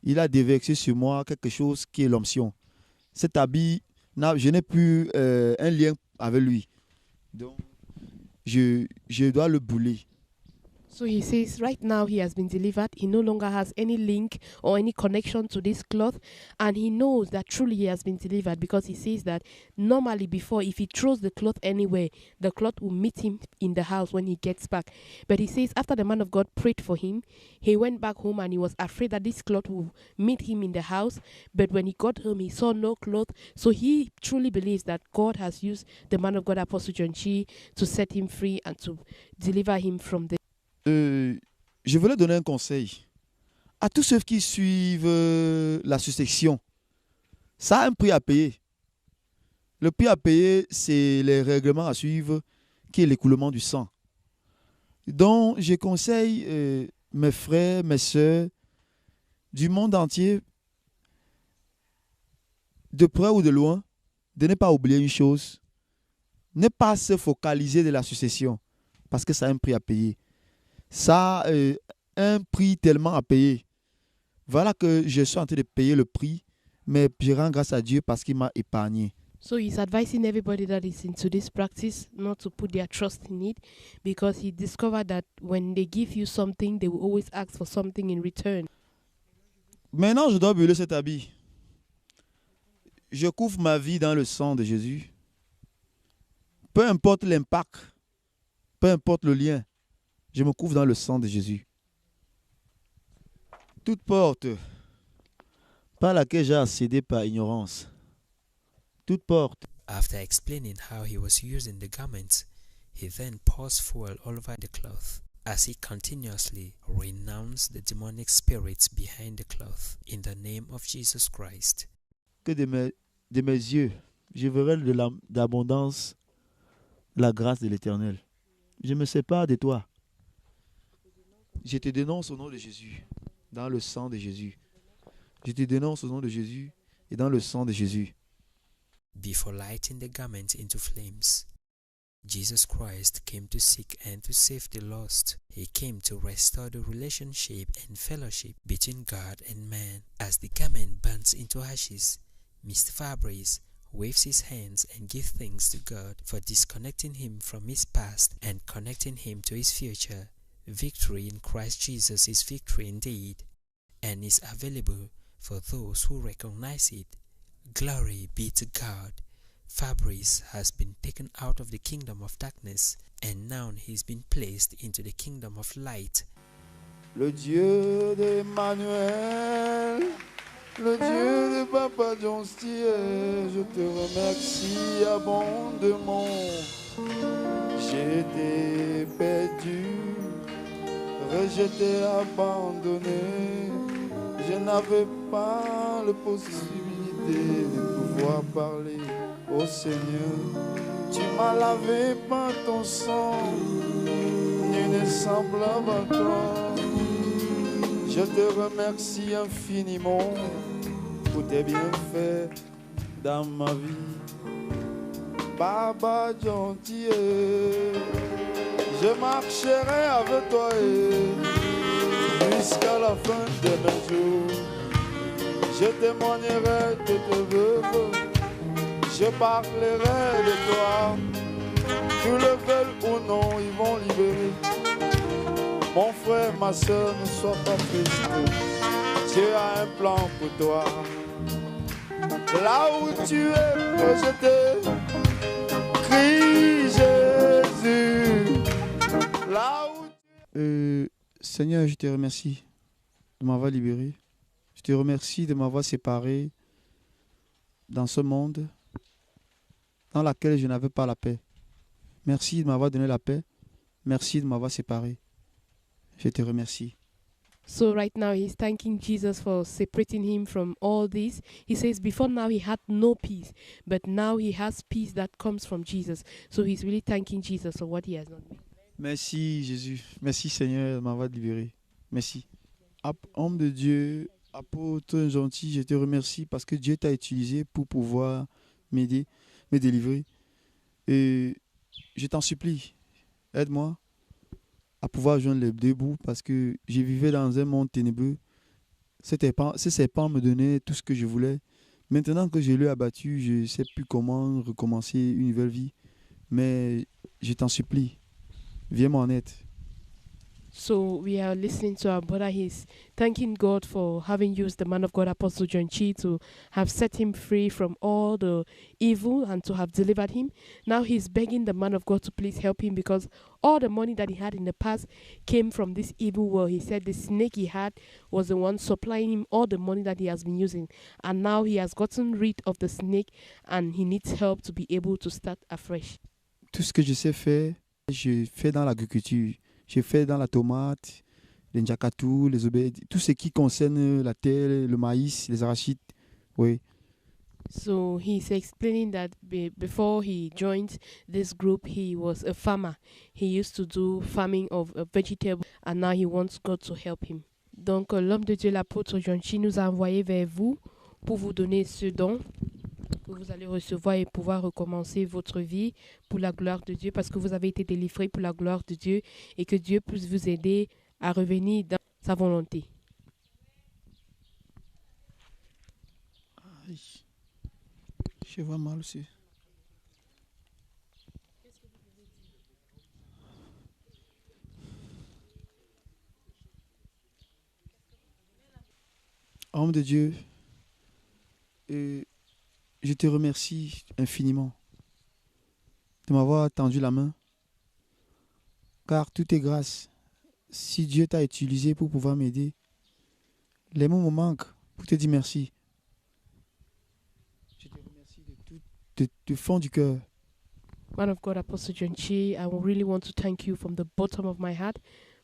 S9: Il a déversé sur moi quelque chose qui est l'onction. Cet habit, je n'ai plus un lien avec lui. Donc je dois le brûler.
S6: So he says right now he has been delivered. He no longer has any link or any connection to this cloth. And he knows that truly he has been delivered because he says that normally before, if he throws the cloth anywhere, the cloth will meet him in the house when he gets back. But he says after the man of God prayed for him, he went back home and he was afraid that this cloth will meet him in the house. But when he got home, he saw no cloth. So he truly believes that God has used the man of God, Apostle John Chi, to set him free and to deliver him from the
S9: je voulais donner un conseil à tous ceux qui suivent la succession. Ça a un prix à payer. Le prix à payer, c'est les règlements à suivre, qui est l'écoulement du sang. Donc, je conseille mes frères, mes soeurs, du monde entier, de près ou de loin, de ne pas oublier une chose, ne pas se focaliser de la succession, parce que ça a un prix à payer. Ça a un prix tellement à payer. Voilà que je suis en train de payer le prix, mais je rends grâce à Dieu parce qu'il m'a épargné.
S6: So he's advising everybody that is into this practice not to put their trust in it, because he discovered that when they give you something, they will always ask for something in return.
S9: Maintenant, je dois brûler cet habit. Je couvre ma vie dans le sang de Jésus. Peu importe l'impact, peu importe le lien, je me couvre dans le sang de Jésus. Toute porte par laquelle j'ai accédé par ignorance, toute porte.
S3: After explaining how he was using the garments, he then pours fuel all over the cloth as he continuously renounced the demonic spirits behind the cloth in the name of Jesus Christ.
S9: Que de mes yeux, je verrai de l'abondance, la grâce de l'Éternel. Je me sépare de toi. Je te dénonce au nom de Jésus, dans le sang de Jésus. Je te dénonce au nom de Jésus et dans le sang de Jésus.
S3: Before lighting the garment into flames, Jesus Christ came to seek and to save the lost. He came to restore the relationship and fellowship between God and man. As the garment burns into ashes, Mr. Fabrice waves his hands and gives thanks to God for disconnecting him from his past and connecting him to his future. Victory in Christ Jesus is victory indeed, and is available for those who recognize it. Glory be to God. Fabrice has been taken out of the kingdom of darkness, and now he's been placed into the kingdom of light.
S9: Le Dieu d'Emmanuel, le Dieu de Papa Johnstier, je te remercie abondamment. J'ai été perdu, rejeté, abandonné. Je n'avais pas la possibilité de pouvoir parler au Seigneur. Tu m'as lavé par ton sang, nul n'est semblable à toi. Je te remercie infiniment pour tes bienfaits dans ma vie. Papa gentil, je marcherai avec toi jusqu'à la fin de mes jours. Je témoignerai de tes vœux, je parlerai de toi. Qu'ils le veulent ou non, ils vont libérer. Mon frère, ma soeur, ne sois pas triste. Dieu a un plan pour toi. Là où tu es rejeté, crie Jésus. Là où Seigneur, je te remercie de m'avoir libéré. Je te remercie de m'avoir séparé dans ce monde dans lequel je n'avais pas la paix. Merci de m'avoir donné la paix. Merci de m'avoir séparé. Je te remercie.
S6: So right now he's thanking Jesus for separating him from all this. He says before now he had no peace, but now he has peace that comes from Jesus. So he's really thanking Jesus for what he has done.
S9: Merci Jésus. Merci Seigneur de m'avoir libéré. Merci. Homme de Dieu, apôtre gentil, je te remercie parce que Dieu t'a utilisé pour pouvoir m'aider, me délivrer. Et je t'en supplie, aide-moi à pouvoir joindre les deux bouts parce que je vivais dans un monde ténébreux. Ces serpents me donnaient tout ce que je voulais. Maintenant que je l'ai abattu, je ne sais plus comment recommencer une nouvelle vie. Mais je t'en supplie, viens m'en aide.
S6: So we are listening to our brother. He's thanking God for having used the man of God, Apostle John Chi, to have set him free from all the evil and to have delivered him. Now he's begging the man of God to please help him because all the money that he had in the past came from this evil world. He said the snake he had was the one supplying him all the money that he has been using. And now he has gotten rid of the snake and he needs help to be able to start afresh.
S9: Tout ce que je sais faire, je fais dans l'agriculture. J'ai fait dans la tomate, les njakatou, les obèdes, tout ce qui concerne la terre, le maïs, les arachides. Oui.
S6: So he's explaining that before he joined this group, he was a farmer. He used to do farming of vegetables, and now he wants God to help him. Donc, l'homme de Dieu, l'apôtre John Chi, nous a envoyé vers vous pour vous donner ce don que vous allez recevoir et pouvoir recommencer votre vie pour la gloire de Dieu, parce que vous avez été délivré pour la gloire de Dieu et que Dieu puisse vous aider à revenir dans sa volonté.
S9: Aïe. Je vois mal aussi. Homme de Dieu, je te remercie infiniment de m'avoir tendu la main, car tout est grâce. Si Dieu t'a utilisé pour pouvoir m'aider, les mots me manquent pour te dire merci. Je te remercie du fond du cœur.
S6: Man of God, Apostle John Chi, I really want to thank you from the bottom of my heart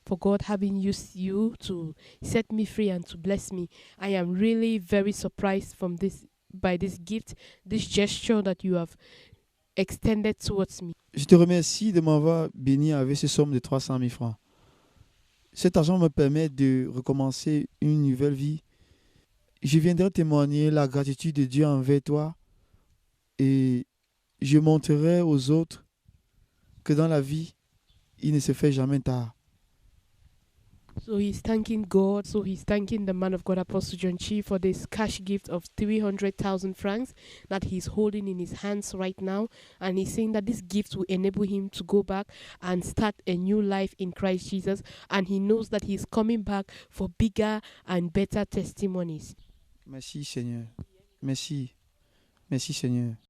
S6: for God having used you to set me free and to bless me. I am really very surprised by this gift, this gesture that you have extended towards me.
S9: Je te remercie de m'avoir béni avec ce somme de 300 000 francs. Cet argent me permet de recommencer une nouvelle vie. Je viendrai témoigner la gratitude de Dieu envers toi et je montrerai aux autres que dans la vie, il ne se fait jamais tard.
S6: So he's thanking God. So he's thanking the man of God, Apostle John Chi, for this cash gift of 300,000 francs that he's holding in his hands right now. And he's saying that this gift will enable him to go back and start a new life in Christ Jesus. And he knows that he's coming back for bigger and better testimonies.
S9: Merci Seigneur. Merci. Merci Seigneur.